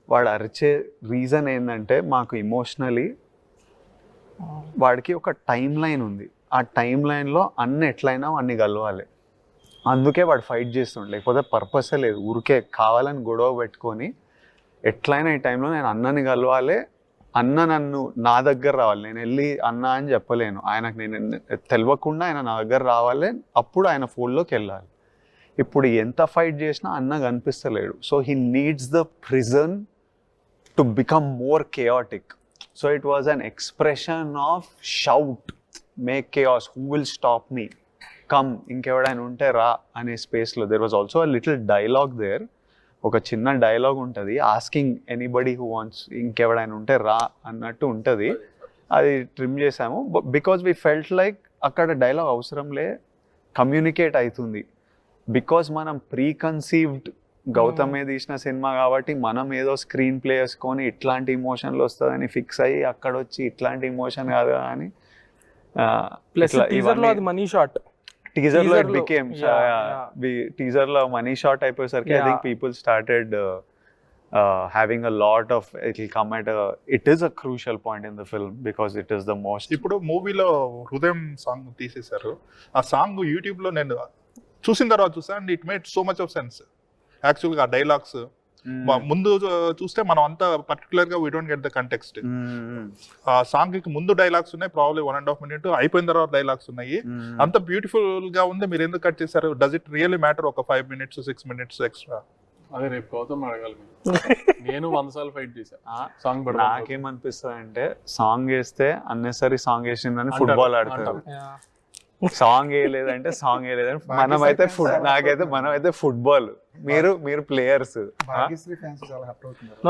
వాడు అరిచే రీజన్ ఏంటంటే, మాకు ఇమోషనలీ వాడికి ఒక టైం లైన్ ఉంది. ఆ టైం లైన్లో అన్ని ఎట్లయినా అన్ని కలవాలి. అందుకే వాడు ఫైట్ చేస్తుండే, లేకపోతే పర్పసే లేదు. ఊరికే కావాలని గొడవ పెట్టుకొని ఎట్లయినా ఈ టైంలో నేను అన్నని కలవాలి, అన్న నన్ను నా దగ్గర రావాలి, నేను వెళ్ళి అన్న అని చెప్పలేను ఆయనకు, నేను తెలియకుండా ఆయన నా దగ్గర రావాలి, అప్పుడు ఆయన ఫోన్లోకి వెళ్ళాలి. ఇప్పుడు ఎంత ఫైట్ చేసినా అన్న కనిపిస్తలేడు. So he needs the prison to become more chaotic. So it was an expression of shout, make chaos, who will stop me, come, ఇంకెవడైనా ఉంటే రా అనే స్పేస్లో. There was also a little dialogue there, ఒక చిన్న డైలాగ్ ఉంటుంది, asking anybody who wants, ఇంకెవడైనా ఉంటే రా అన్నట్టు ఉంటుంది. అది ట్రిమ్ చేసాము బికాజ్ వీ ఫెల్ట్ లైక్ అక్కడ డైలాగ్ అవసరంలే, కమ్యూనికేట్ అవుతుంది. బికాజ్ మనం ప్రీకన్సీవ్డ్ గౌతమే తీసిన సినిమా కాబట్టి మనం ఏదో స్క్రీన్ ప్లే వేసుకొని ఇట్లాంటి ఇమోషన్లు వస్తుందని ఫిక్స్ అయ్యి అక్కడ వచ్చి ఇట్లాంటి ఇమోషన్ కాదు అని. మనీ షాట్ టీజర్ లో ఇట్ బికేమ్, టీజర్ లో మనీ షాట్ అయిపోయేసరికి I think people started having a lot of, it will come at it is a crucial point in the film because it is the most. ఇప్పుడు మూవీలో హృదయం song తీసేశారు. ఆ song YouTube లో నేను చూసిన తర్వాత చూసాను and it made so much of sense. యాక్చువల్గా ఆ డైలాగ్స్ ముందు చూస్తే మనం అంతా పర్టికులర్ గా we don't get the context. ఆ సాంగ్ కి ముందు డైలాగ్స్ ఉన్నాయి, ప్రాబ్లీ 1.5 minute, అయిపోయిన తర్వాత డైలాగ్స్ ఉన్నాయి. అంత బ్యూటిఫుల్ గా ఉంది, మీరు ఎందుకు కట్ చేశారు? డస్ ఇట్ రియల్లీ మ్యాటర్ ఒక 5 minutes 6 minutes ఎక్స్ట్రా? అదే రేపు గౌతమ్ అడగాలి. నేను 100 సార్లు ఫైట్ చేశా సాంగ్. నాకేమనిపిస్తుంది అంటే, సాంగ్ వేస్తే అన్నెసరీ సాంగ్ వేసిందని ఫుట్బాల్ ఆడతారు, సాంగ్ వేయలేదంటే సాంగ్ వేయలేదని. మనమైతే మనమైతే ఫుట్బాల్, మీరు ప్లేయర్స్. భాగ్యశ్రీ ఫ్యాన్స్ చాలా హర్ట్ అవుతున్నారు.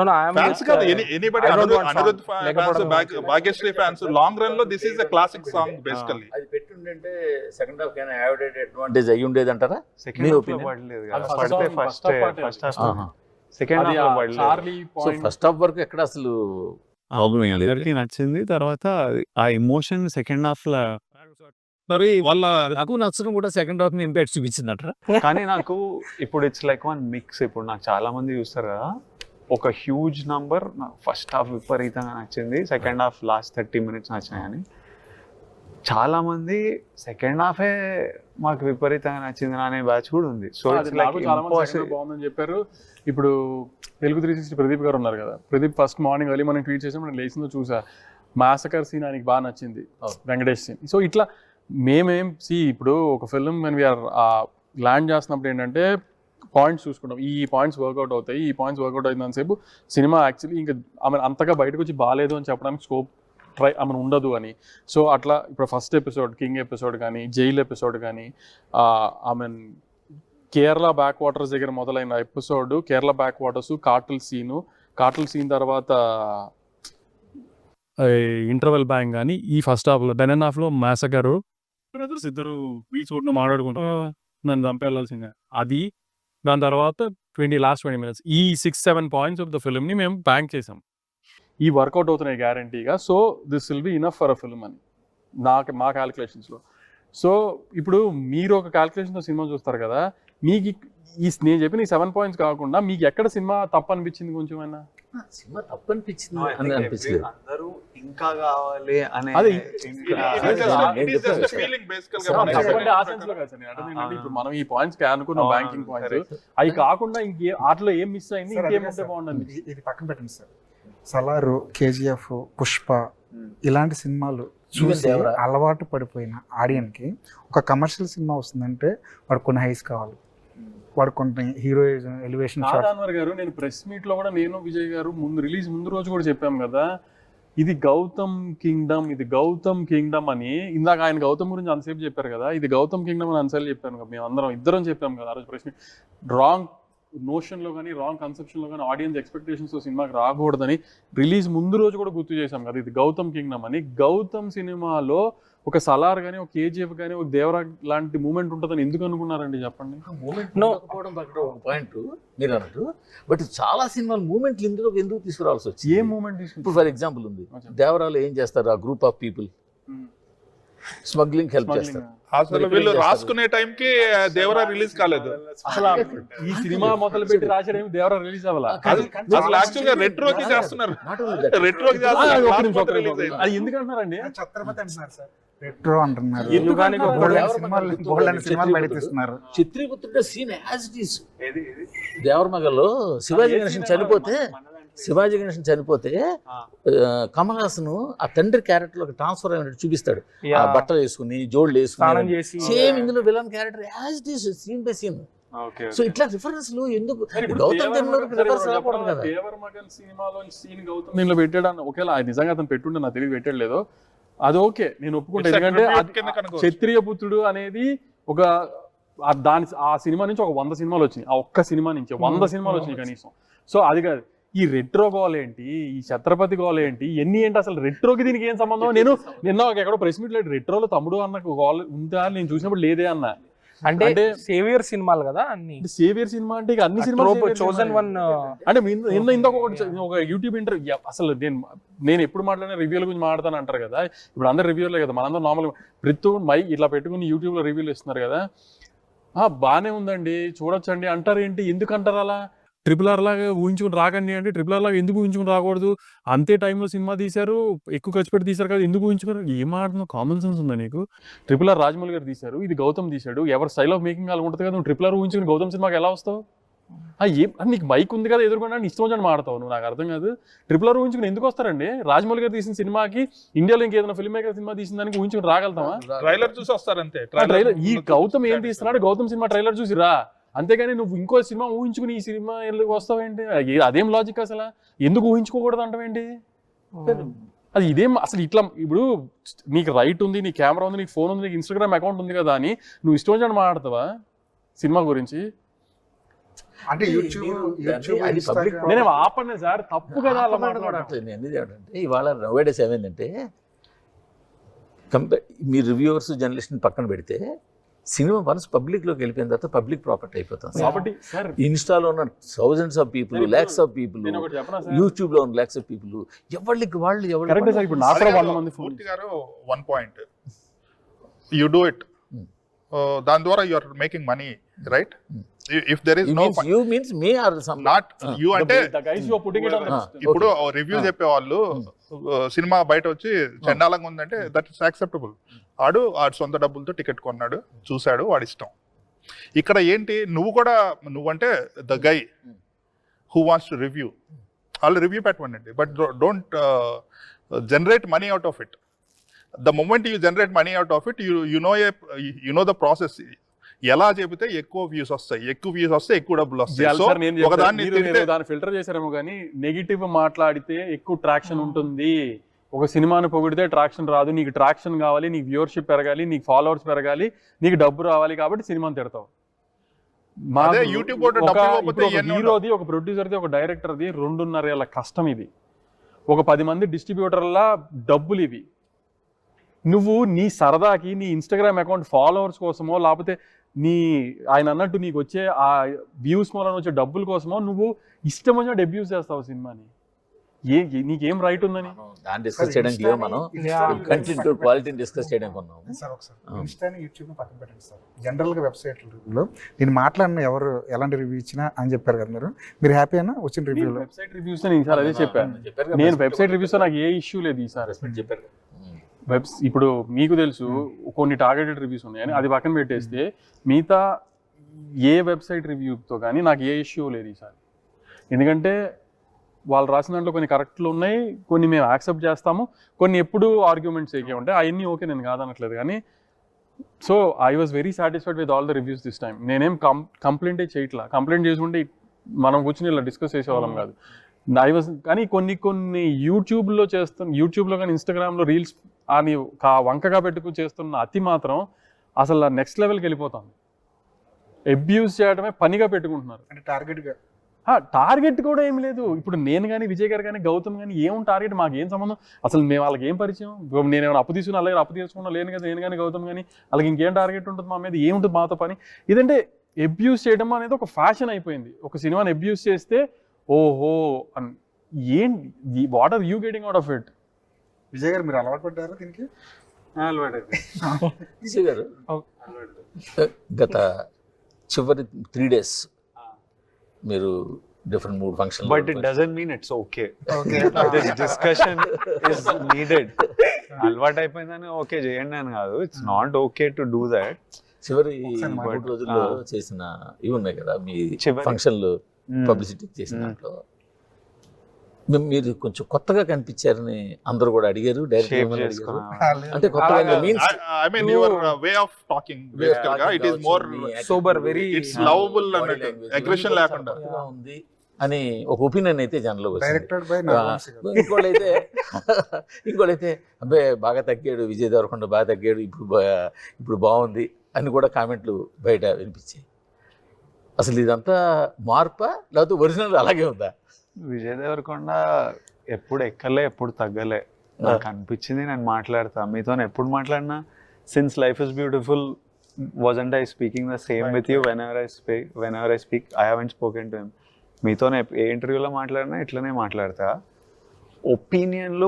భాగ్యశ్రీ ఫ్యాన్స్ లాంగ్ రన్ లో this is a classic song basically. అది పెట్టుంటే సెకండ్ హాఫ్ కైనా యావరేజ్ అడ్వాంటేజ్ అయ్యి ఉండేది అంటారా? సెకండ్ హాఫ్ లో పడలేదు కదా, పడితే ఫస్ట్ హాఫ్, సెకండ్ హాఫ్ లో పడలేదు. ఫస్ట్ హాఫ్ వరకు ఎక్కడ అసలు నచ్చింది. తర్వాత ఆ ఎమోషన్ సెకండ్ హాఫ్ లో మరి వాళ్ళ నాకు నచ్చడం కూడా సెకండ్ హాఫ్ ఇంపాక్ట్ చూపించిందట. కానీ నాకు ఇప్పుడు ఇట్స్ లైక్ వన్ మిక్స్. ఇప్పుడు నాకు చాలా మంది చూస్తారు కదా, ఒక హ్యూజ్ నంబర్ నాకు ఫస్ట్ హాఫ్ విపరీతంగా నచ్చింది, సెకండ్ హాఫ్ లాస్ట్ 30 minutes నచ్చాయని. చాలా మంది సెకండ్ హాఫే మాకు విపరీతంగా నచ్చింది అనే బ్యాచ్ కూడా ఉంది. సో ఇట్స్ లైక్ బాగుందని చెప్పారు. ఇప్పుడు తెలుగు 360 ప్రదీప్ గారు ఉన్నారు కదా, ప్రదీప్ ఫస్ట్ మార్నింగ్ వెళ్ళి మనం ట్వీట్ చేసాం, నేను లేచిందో చూసా, మాసకర్ సీన్ ఆయనకి బాగా నచ్చింది, వెంకటేష్ సీన్. సో ఇట్లా ఇప్పుడు ఒక film when we are land చేస్తున్నప్పుడు ఏంటంటే పాయింట్స్ చూసుకుంటాం, ఈ పాయింట్స్ వర్కౌట్ అవుతాయి, ఈ పాయింట్స్ వర్కౌట్ అయినంతసేపు సినిమా యాక్చువల్లీ ఇంకా ఆమె అంతగా బయటకు వచ్చి బాగాలేదు అని చెప్పడానికి స్కోప్ ఆమె ఉండదు అని. సో అట్లా ఇప్పుడు ఫస్ట్ ఎపిసోడ్ కింగ్ ఎపిసోడ్ కానీ జైల్ ఎపిసోడ్ కానీ ఆమె కేరళ బ్యాక్ వాటర్స్ దగ్గర మొదలైన ఎపిసోడ్, కేరళ బ్యాక్ వాటర్స్, కాటల్ సీన్ తర్వాత ఇంటర్వెల్ బ్యాంక్ కానీ ఈ ఫస్ట్ హాఫ్లో సెకండ్ హాఫ్లో మ్యాసకరు బ్రదర్స్ ఇద్దరు బీచ్ ఒడ్డున మాట్లాడుకుంటూ నన్ను చంపేయాల్సిందే అది. దాని తర్వాత లాస్ట్ 20 minutes ఈ 6-7 పాయింట్స్ ఆఫ్ ద ఫిల్మ్ని మేము బ్యాంక్ చేసాం. ఈ వర్కౌట్ అవుతున్నాయి గ్యారంటీగా. So this will be enough for a film అని మా క్యాలిక్యులేషన్స్లో. సో ఇప్పుడు మీరు ఒక క్యాలిక్యులేషన్తో సినిమా చూస్తారు కదా, మీకు నేను చెప్పిన ఈ 7 points కాకుండా మీకు ఎక్కడ సినిమా తప్పు అనిపించింది కొంచెం అయినా? సినిమా తప్పు అనిపించింది అని అనిపించలేదు. అందరూ ఇంకా కావాలి అనే అదే ఇప్పుడు మనం ఈ పాయింట్స్ అనుకున్నాం, బ్యాంకింగ్ పాయింట్స్ అవి కాకుండా ఇంకే వాటిలో ఏం మిస్ అయింది, ఇంకేముంటే బాగుంటుంది. ఇది పక్కన పెట్టండి సార్. సలారు, కేజీఎఫ్, పుష్ప ఇలాంటి సినిమాలు చూసి అలవాటు పడిపోయిన ఆడియన్కి ఒక కమర్షియల్ సినిమా వస్తుందంటే వాడు కొన్ని హైస్ కావాలి, వాడు కొన్ని హీరోయిజం ఎలివేషన్ గారు. నేను ప్రెస్ మీట్ లో కూడా నేను విజయ్ గారు రిలీజ్ ముందు రోజు కూడా చెప్పాం కదా, ఇది గౌతమ్ కింగ్డమ్ అని. ఇందాక ఆయన గౌతమ్ గురించి అంతసేపు చెప్పారు కదా, ఇది గౌతమ్ కింగ్డమ్ అని అంతసేపు చెప్పాను కదా, మేము ఇద్దరం చెప్పాం కదా ఆ రోజు ప్రెస్ మీట్. రాంగ్ నోషన్లో కానీ రాంగ్ కన్సెప్షన్లో కానీ ఆడియన్స్ ఎక్స్పెక్టేషన్స్తో సినిమాకి రాకూడదని రిలీజ్ ముందు రోజు కూడా గుర్తు చేశాం కదా, ఇది గౌతమ్ కింగ్డమ్ అని. గౌతమ్ సినిమాలో ఒక సలార్ కానీ, ఒక కేజీఎఫ్ కానీ, ఒక దేవరా లాంటి మూమెంట్ ఉంటుందని ఎందుకు అనుకున్నారండి చెప్పండి? పాయింట్ మీరు అన్నట్టు, బట్ చాలా సినిమాలు మూమెంట్లు ఇందులో ఎందుకు తీసుకురావాల్సి వచ్చింది? ఏ మూమెంట్? ఇప్పుడు ఫర్ ఎగ్జాంపుల్ ఉంది, దేవరాలో ఏం చేస్తారు, ఆ group of people smuggling help చేస్తారు. అసలు వీళ్ళు రాసుకునే టైంకి దేవరా రిలీజ్ కాలేదు. అసలు ఈ సినిమా మొదలు పెట్టి రాసేయడం దేవరా రిలీజ్ అవ్వాలా? అసలు యాక్చువల్ గా రెట్రోకి చేస్తున్నారు. అది ఎందుకు అంటున్నారండి? ఛత్రపతి అంటున్నారు సార్, రెట్రో అంటున్నారు. చిత్రీపుత్రుడు సీన్ యాజ్ ఇట్ ఈస్. దేవరమగల్లో శివాజీ గణేషన్ చనిపోతే కమల్ హాసన్ ఆ తండ్రి క్యారెక్టర్ లో ట్రాన్స్ఫర్ అయినట్టు చూపిస్తాడు. ఆ బట్టలు వేసుకుని జోళ్ళు వేసుకుని సేమ్ ఇందులో villain character as it is, scene by scene. So ఇట్లా రిఫరెన్స్ ఎందుకు? గౌతమ్ రిఫరెన్స్ రాకూడదు కదా. దేవరమగల్ సినిమాలో సీన్ గౌతమ్ దీనిలో పెట్టాడు. ఒకేలా నిజంగా అతను పెట్టుండే నాకు తెలియదు, పెట్టలేదు. అది ఓకే, నేను ఒప్పుకుంటా. ఎందుకంటే క్షత్రియ పుత్రుడు అనేది ఒక ఆ సినిమా నుంచి ఒక 100 సినిమాలు వచ్చినాయి, ఆ ఒక్క సినిమా నుంచి 100 సినిమాలు వచ్చినాయి కనీసం. సో అది కాదు, ఈ రెట్రో గోల్ ఏంటి, ఈ ఛత్రపతి గోల్ ఏంటి, ఎన్ని ఏంటి, అసలు రెట్రోకి దీనికి ఏం సంబంధం? నేను నిన్న ఎక్కడో ప్రెస్ మీట్ లేదు, రెట్రోలో తమ్ముడు అన్న గోల్ ఉందా నేను చూసినప్పుడు లేదే అన్న. అంటే సేవియర్ సినిమాలు కదా అన్ని. సేవియర్ సినిమా అంటే అన్ని సినిమాలు చోజన్ వన్ అంటే ఇందాక ఒక యూట్యూబ్ ఇంటర్వ్యూ, అసలు నేను ఎప్పుడు మాట్లాడిన రివ్యూల గురించి మాట్లాడతాను అంటారు కదా, ఇప్పుడు అందరు రివ్యూలే కదా, మనందరూ నార్మల్ ప్రతి మైక్ ఇట్లా పెట్టుకుని యూట్యూబ్ లో రివ్యూలు ఇస్తున్నారు కదా, బాగానే ఉందండి చూడొచ్చండి అంటారు. ఏంటి ఎందుకు అంటారు అలా? RRR లాగా ఊహించుకుని రాకండి అంటే RRR లాగా ఎందుకు ఊహించుకుని రాకూడదు? అంతే టైంలో సినిమా తీశారు, ఎక్కువ ఖర్చు పెట్టి తీశారు కదా, ఎందుకు ఊహించుకోరు? ఏం ఆడుతున్నావు? కామన్ సెన్స్ ఉందా నీకు? RRR రాజమౌళి గారు తీశారు, ఇది గౌతమ్ తీశాడు, ఎవరి స్టైల్ ఆఫ్ మేకింగ్ అలా ఉంటుంది కదా. నువ్వు RRR ఊహించుకుని గౌతమ్ సినిమాకి ఎలా వస్తావు? నీకు మైక్ ఉంది కదా ఎదుర్కొన్నా ఇష్టం వచ్చి మాడతావు నువ్వు, నాకు అర్థం కాదు. RRR ఊహించుకుని ఎందుకు వస్తారండి? రాజమౌళి గారు తీసిన సినిమాకి ఇండియాలో ఇంకేదైనా ఫిల్మ్ మేకర్ సినిమా తీసిన దానికి ఊహించుకుని రాగలుగుతామా? ట్రైలర్ చూసి వస్తారంతే. ట్రైలర్ ఈ గౌతమ్ ఏం తీస్తున్నాడు, గౌతమ్ సినిమా ట్రైలర్ చూసి రా, అంతేగాని నువ్వు ఇంకో సినిమా ఊహించుకుని ఈ సినిమా ఎందుకు వస్తావేంటి? అదేం లాజిక్? అసలు ఎందుకు ఊహించుకోకూడదు అంటావేంటి? అది ఇదేం అసలు? ఇట్లా ఇప్పుడు నీకు రైట్ ఉంది, నీ కెమెరా ఉంది, నీకు ఫోన్ ఉంది, నీకు ఇన్స్టాగ్రామ్ అకౌంట్ ఉంది కదా అని నువ్వు ఇష్టం వచ్చి మాట్లాడతావా సినిమా గురించి? అంటే నేనేం ఆపండి సార్, తప్పు కదా అలా మాట్లాడట్లేదు. ఎందుకంటే ఇవాళ నౌడేస్ ఏమైందంటే, మీ రివ్యూవర్స్ జర్నలిస్ట్ని పక్కన పెడితే సినిమా వన్స్ పబ్లిక్లోకి వెళ్ళిపోయిన తర్వాత పబ్లిక్ ప్రాపర్టీ అయిపోతుంది. కాబట్టి ఇన్స్టాలో ఉన్న thousands of people, lakhs of people, యూట్యూబ్లో ఉన్న లాక్స్ ఆఫ్ పీపుల్, ఎవరికి వాళ్ళు one point you do it, దాని ద్వారా you are making money, right? If there is no you means me or some not you అంటే the guys you are putting it on ఇప్పుడు review చెప్పే వాళ్ళు cinema బయట వచ్చి చండాలంగా ఉందంటే దట్ ఇస్ యాక్సెప్టబుల్. ఆడు సొంత డబ్బులతో టికెట్ కొన్నాడు, చూశాడు, వాడి ఇష్టం. ఇక్కడ ఏంటి, నువ్వంటే the guy who wants to review, వాళ్ళు రివ్యూ పెట్టమండి, but don't generate money out of it. The moment you generate money out of it you know the process. ఎలా చెబితే ఎక్కువ వ్యూస్ వస్తాయి, ఎక్కువ వ్యూస్ వస్తే ఎక్కువ డబ్బులు వస్తాయి. సో ఒకదాన్ని దాన్ని ఫిల్టర్ చేశారేమో కానీ నెగిటివ్ మాట్లాడితే ఎక్కువ ట్రాక్షన్ ఉంటుంది. ఒక సినిమాను పొగిడితే ట్రాక్షన్ రాదు. నీకు ట్రాక్షన్ కావాలి, నీకు వ్యూవర్షిప్ పెరగాలి, నీకు ఫాలోవర్స్ పెరగాలి, నీకు డబ్బు రావాలి, కాబట్టి సినిమాని తిడతావు. హీరోది, ఒక ప్రొడ్యూసర్ది, ఒక డైరెక్టర్ది 2.5 ఏళ్ళ కష్టం ఇది. ఒక 10 మంది డిస్ట్రిబ్యూటర్ల డబ్బులు ఇవి. నువ్వు నీ సరదాకి నీ ఇన్స్టాగ్రామ్ అకౌంట్ ఫాలోవర్స్ కోసమో, లేకపోతే ఆయన అన్నట్టు నీకు వచ్చే ఆ వ్యూస్ మూలన వచ్చే డబ్బుల కోసమో నువ్వు ఇష్టం వచ్చినట్టు అబ్యూస్ చేస్తావు సినిమాని. నీకేం రైట్ ఉందని దాన్ని డిస్కస్ చేయడానికి మనం కంటెంట్ క్వాలిటీని డిస్కస్ చేయడానికి ఉన్నాము. సార్ ఒకసారి ఇన్స్టాని యూట్యూబ్ పక్కన పెట్టండి సార్. జనరల్గా వెబ్సైట్లో నేను మాట్లాడిన ఎవరు ఎలాంటి రివ్యూ ఇచ్చినా అని చెప్పారు కదా మీరు హ్యాపీ అయినా వచ్చిన రివ్యూలో? వెబ్సైట్ రివ్యూస్ నేను ఈసారి అదే చెప్పాను. నేను వెబ్సైట్ రివ్యూస్ నాకు ఏ ఇష్యూ లేదు ఈసారి. చెప్పారు ఇప్పుడు మీకు తెలుసు కొన్ని టార్గెటెడ్ రివ్యూస్ ఉన్నాయని, అది పక్కన పెట్టేస్తే మిగతా ఏ వెబ్సైట్ రివ్యూతో కానీ నాకు ఏ ఇష్యూ లేదు ఈసారి. ఎందుకంటే వాళ్ళు రాసిన దాంట్లో కొన్ని కరెక్ట్లు ఉన్నాయి, కొన్ని మేము యాక్సెప్ట్ చేస్తాము, కొన్ని ఎప్పుడు ఆర్గ్యుమెంట్స్ ఏకే ఉంటాయి. అవన్నీ ఓకే, నేను కాదనట్లేదు. కానీ so I was very satisfied with all the reviews this time. నేనేం కంప్లైంటే చేయట్లా. కంప్లైంట్ చేసుకుంటే మనం కూర్చొని ఇలా డిస్కస్ చేసేవాళ్ళం కాదు. కానీ కొన్ని యూట్యూబ్లో కానీ ఇన్స్టాగ్రామ్లో రీల్స్ అని వంకగా పెట్టుకు చేస్తున్న అతి మాత్రం అసలు నెక్స్ట్ లెవెల్కి వెళ్ళిపోతాం. అబ్యూస్ చేయడమే పనిగా పెట్టుకుంటున్నారు. అంటే టార్గెట్గా టార్గెట్ కూడా ఏం లేదు. ఇప్పుడు నేను కానీ విజయ్ గారు కానీ గౌతమ్ కానీ ఏం టార్గెట్, మాకు ఏం సంబంధం అసలు? మేము వాళ్ళకి ఏం పరిచయం? నేను ఏమైనా అప్పు తీసుకున్నా, అలాగే అప్పు తీసుకున్నా లేను కదా నేను కానీ గౌతమ్ కానీ. వాళ్ళకి ఇంకేం టార్గెట్ ఉంటుంది మా మీద? ఏముంటుంది మాతో పని? ఇదంటే అబ్యూస్ చేయడం అనేది ఒక ఫ్యాషన్ అయిపోయింది. ఒక సినిమాని అబ్యూస్ చేస్తే ఓహో ఏంటి, what are you getting out of it? Vijay garu మీరు అలవాటు పడ్డారా దీనికి? విజయ్ గారు గత చివరి 3 days మీరు different mood function. But it doesn't mean it's okay. This discussion is needed. అలవాటు అయిపోయిందని ఓకే చేయండి అని కాదు. It's not okay to do that. చివరి 3 రోజుల్లో చేసిన ఇవి ఉన్నాయి కదా మీ ఫంక్షన్లు పబ్లిసిటీ చేసిన దాంట్లో మీరు కొంచెం కొత్తగా కనిపించారని అందరూ కూడా అడిగారు. డైరెక్ట్ అంటే కొత్తగా means I mean your way of talking బేసికల్గా it is more sober, very it's lovable అన్నట్టు, అగ్రెషన్ లేకుండా ఉంది అని ఒక ఒపీనియన్ అయితే జనంలో డైరెక్టెడ్ బై ఇంకోళ్ళైతే అబ్బాయి బాగా తగ్గాడు, విజయ్ దేవరకొండ బాగా తగ్గాడు, ఇప్పుడు బాగుంది అని కూడా కామెంట్లు బయట వినిపించాయి. అసలు ఇదంతా మార్పా లేకపోతే ఒరిజినల్ అలాగే ఉందా? విజయ్ దేవరకొండ ఎప్పుడు ఎక్కలే, ఎప్పుడు తగ్గలే. నాకు అనిపించింది నేను మాట్లాడతా. మీతో ఎప్పుడు మాట్లాడినా since life is beautiful wasn't I speaking the same with you whenever I speak? I haven't spoken to him. మీతో ఏ ఇంటర్వ్యూలో మాట్లాడినా ఇట్లనే మాట్లాడతా. ఒపీనియన్లు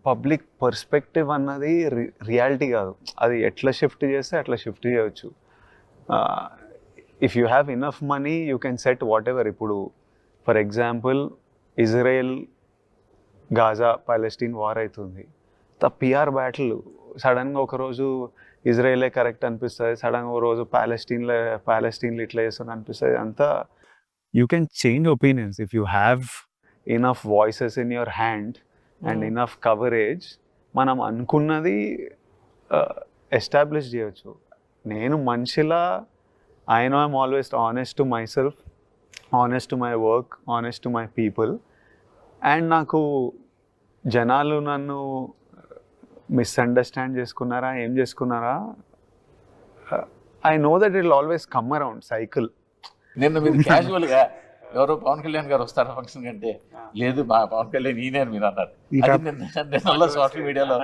పబ్లిక్ పర్స్పెక్టివ్ అన్నది రియాలిటీ కాదు. అది ఎట్లా షిఫ్ట్ చేస్తే అట్లా షిఫ్ట్ చేయవచ్చు. If you have enough money you can set whatever. ఇప్పుడు for example Israel Gaza Palestine war అవుతుంది. పిఆర్ బ్యాటిల్ సడన్గా ఒకరోజు ఇజ్రాయెలే కరెక్ట్ అనిపిస్తుంది, సడన్గా ఒక రోజు ప్యాలెస్టీన్లో ఇట్లా చేస్తుంది అనిపిస్తుంది. అంతా you can change opinions if you have enough voices in your hand and enough coverage. మనం అనుకున్నది ఎస్టాబ్లిష్ చేయవచ్చు. నేను మనిషిలా I know I'm always honest to myself, honest to my work, honest to my people. And నాకు జనాలు నన్ను misunderstand చేసుకున్నారా ఏం చేసుకున్నారా, I know that it will always come around cycle. నిన్న మీరు క్యాజువల్గా ఎవరో పవన్ కళ్యాణ్ గారు వస్తారా ఫంక్షన్ కంటే, లేదు మా పవన్ కళ్యాణ్ ఈయన మీరు అన్నారు సోషల్ మీడియాలో.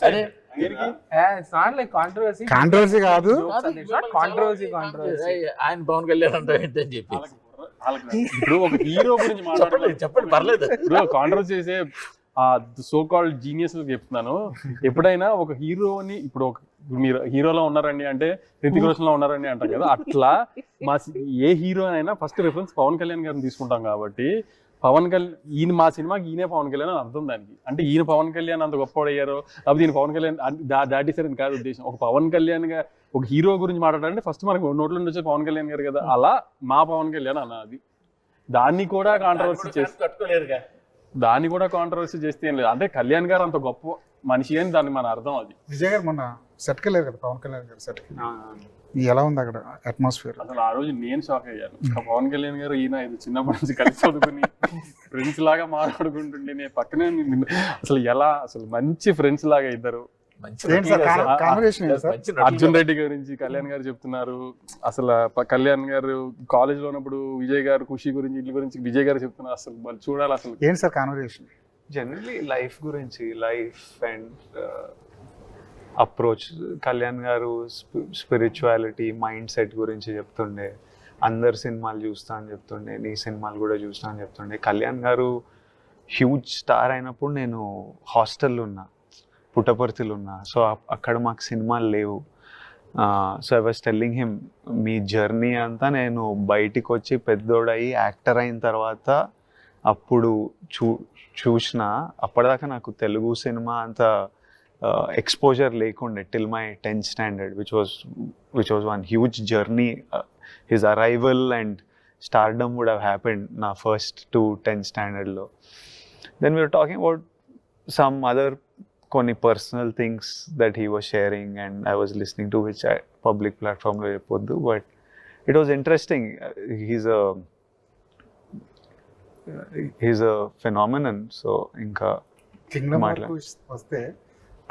అదే కాంట్రవర్సీ కాదు, ఆయన పవన్ కళ్యాణ్ అంటే అని చెప్పి ఇప్పుడు ఒక హీరో గురించి మాట్లాడాలి, చెప్పండి పర్లేదు. ఇప్పుడు కాంట్రవర్సీ చేసే సో కాల్డ్ జీనియస్ చెప్తున్నాను. ఎప్పుడైనా ఒక హీరోని, ఇప్పుడు ఒక మీరు హీరోలో ఉన్నారండి అంటే రితిక్ రోషన్ లో ఉన్నారండి అంటాం కదా, అట్లా మా ఏ హీరో అయినా ఫస్ట్ రిఫరెన్స్ పవన్ కళ్యాణ్ గారిని తీసుకుంటాం. కాబట్టి ఈయన మా సినిమాకి ఈయనే పవన్ కళ్యాణ్ అని అర్థం దానికి. అంటే ఈయన పవన్ కళ్యాణ్ అంత గొప్పవాడు అయ్యారో లేకపోతే ఈయన పవన్ కళ్యాణ్ దాటి సరే కాదు ఉద్దేశం. ఒక పవన్ కళ్యాణ్ గా ఒక హీరో గురించి మాట్లాడాలంటే ఫస్ట్ మనకు నోట్లో నుండి వచ్చే పవన్ కళ్యాణ్ గారు కదా, అలా మా పవన్ కళ్యాణ్ అన్నది. దాన్ని కూడా కాంట్రవర్సీ చేస్తే ఏం లేదు. అంటే కళ్యాణ్ గారు అంత గొప్ప మనిషి అని దాన్ని మన అర్థం అది. విజయ్ గారు మొన్న సెట్కి వెళ్ళారు కదా, పవన్ కళ్యాణ్ గారు సెట్కి, ఎలా ఉంది అక్కడ అట్మాస్ఫియర్? అసలు ఆ రోజు నేను షాక్ అయ్యాను. పవన్ కళ్యాణ్ గారు ఈయన ఇది చిన్నప్పటి నుంచి కలిసి చదువుకుని ఫ్రెండ్స్ లాగా మాట్లాడుకుంటుండే నేను పక్కనే అసలు ఎలా అసలు మంచి ఫ్రెండ్స్ లాగా ఇద్దరు. అర్జున్ రెడ్డి గురించి కళ్యాణ్ గారు చెప్తున్నారు, అసలు కళ్యాణ్ గారు కాలేజ్ లో ఉన్నప్పుడు విజయ్ గారు ఖుషి గురించి ఇట్ల గురించి విజయ్ గారు చెప్తున్నారు. అసలు వాళ్ళు చూడాలి. అసలు ఏంటి సార్ కాన్వర్సేషన్? జనరలీ లైఫ్ గురించి, లైఫ్ అండ్ అప్రోచ్. కళ్యాణ్ గారు స్పిరిచువాలిటీ, మైండ్ సెట్ గురించి చెప్తుండే, అందరు సినిమాలు చూస్తా అని చెప్తుండే, నీ సినిమాలు కూడా చూస్తా అని చెప్తుండే. కళ్యాణ్ గారు హ్యూజ్ స్టార్ అయినప్పుడు నేను హాస్టల్లో ఉన్నా, పుట్టపర్తిలో ఉన్నా. సో అక్కడ మాకు సినిమాలు లేవు. So I was telling him, me journey అంతా నేను బయటికి వచ్చి పెద్దోడయి యాక్టర్ అయిన తర్వాత అప్పుడు చూసిన. అప్పటిదాకా నాకు తెలుగు సినిమా అంత exposure లేకుండే till my 10th standard, which was one huge journey. His arrival and stardom would have happened na first to 10th standard lo. Then we were talking about some other koni personal things that he was sharing and I was listening to, which public platform lo cheppoddu, but it was interesting. He's a phenomenon. So inka Kingdom వరకు వస్తే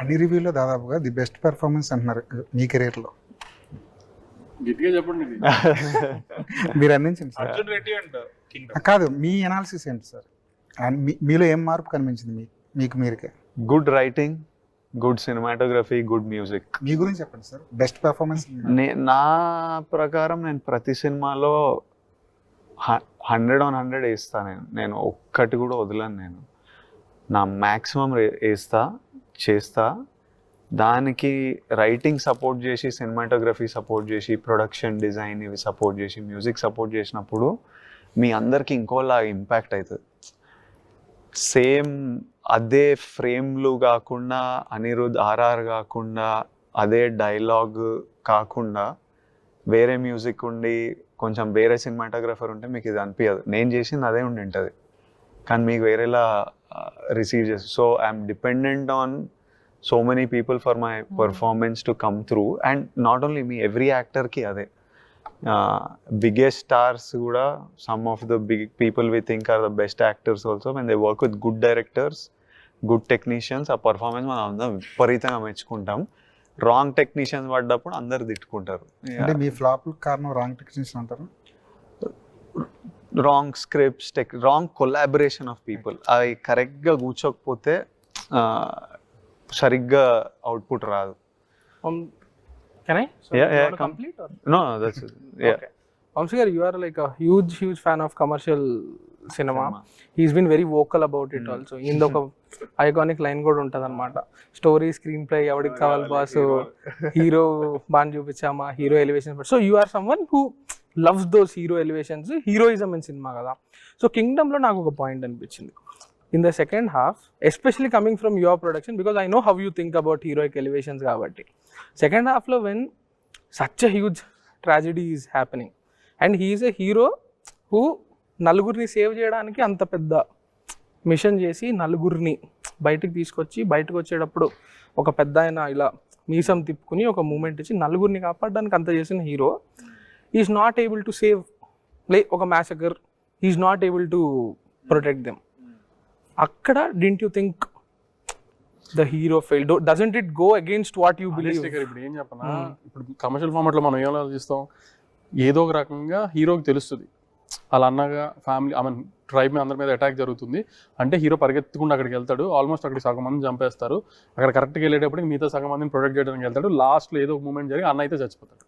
అన్ని రివ్యూలో దాదాపుగా the best performance అంటున్నారు మీ కెరీర్లో. గట్టిగా చెప్పండి. మీరు అందించండి సార్. అర్జున్ రెడ్డి అండ్ కాదు, మీ అనాలిసిస్ ఏంటి సార్? అండ్ మీలో ఏం మార్పు కనిపించింది మీకు మీరుకే? Good writing, good cinematography, good music. మీ గురించి చెప్పండి సార్, బెస్ట్ పెర్ఫార్మెన్స్. నా ప్రకారం నేను ప్రతి సినిమాలో 100/100 వేస్తా. నేను ఒక్కటి కూడా వదలను. నేను నా మ్యాక్సిమం వేస్తా, చేస్తా. దానికి రైటింగ్ సపోర్ట్ చేసి, సినిమాటోగ్రఫీ సపోర్ట్ చేసి, ప్రొడక్షన్ డిజైన్ ఇవి సపోర్ట్ చేసి, మ్యూజిక్ సపోర్ట్ చేసినప్పుడు మీ అందరికి ఇంకోలా ఇంపాక్ట్ అవుతుంది. సేమ్ అదే ఫ్రేమ్లు కాకుండా, అనిరుద్ ఆర్ఆర్ కాకుండా, అదే డైలాగ్ కాకుండా వేరే మ్యూజిక్ ఉండి కొంచెం వేరే సినిమాటోగ్రఫర్ ఉంటే మీకు ఇది అనిపించదు. నేను చేసింది అదే ఉండి ఉంటుంది కానీ మీకు వేరేలా రిసీవ్ చేస్తుంది. So I'm dependent on so many people for my performance to come through, and not only me, every actor ki ade biggest stars kuda, some of the big people we think are the best actors also, when they work with good directors, good technicians, a performance man andam viparitanga మెచ్చుకుంటాం. Wrong technicians పడ్డప్పుడు అందరు తిట్టుకుంటారు. అంటే మీ flop కారణం wrong technicians అంటారు? Wrong scripts, wrong collaboration of people. అవి కరెక్ట్గా కూర్చోకపోతే సరిగ్గా అవుట్పుట్ రాదు. Can I? So Yeah, you yeah, want to complete or? No, that's it. Yeah. Okay. Vamsi garu, you are like a huge fan of commercial cinema. He's been very vocal about it also. In the iconic line kuda untadi anamata. Story, screenplay evadiki kavali boss, hero ban chupichama, hero elevations. So you are someone who loves those hero elevations, heroism in cinema kada. So Kingdom lo naaku oka point anpichindi. In the second half, especially coming from your production, because I know how you think about heroic elevations kabatti. Second half lo when such a huge tragedy is happening and he is a hero who నలుగురిని save చేయడానికి అంత పెద్ద machine చేసి నలుగురిని బయటకు తీసుకొచ్చి, బయటకు వచ్చేటప్పుడు ఒక పెద్ద ఆయన ఇలా మీసం తిప్పుకుని ఒక మూమెంట్ ఇచ్చి నలుగురిని కాపాడడానికి అంత చేసిన hero is not able to save ఒక massacre, is not able to protect them. అక్కడ didn't you think the hero failed? Doesn't it go against what you believe? ఇప్పుడు ఏం చెప్పనా, ఇప్పుడు కమర్షియల్ ఫార్మాట్లో మనం ఏం ఆలోచిస్తాం, ఏదో ఒక రకంగా హీరోకి తెలుస్తుంది అలా అన్నగా ఫ్యామిలీ ట్రైబ్ మీద అందరి మీద అటాక్ జరుగుతుంది అంటే హీరో పరిగెత్తుకుండా అక్కడికి వెళ్తాడు. ఆల్మోస్ట్ అక్కడికి సగం మందిని చంపేస్తారు. అక్కడ కరెక్ట్గా వెళ్ళేటప్పటికి మిగతా సగం మందిని ప్రొటెక్ట్ చేయడానికి వెళ్తాడు. లాస్ట్లో ఏదో ఒక మూమెంట్ జరిగి అన్న అయితే చచ్చిపోతాడు.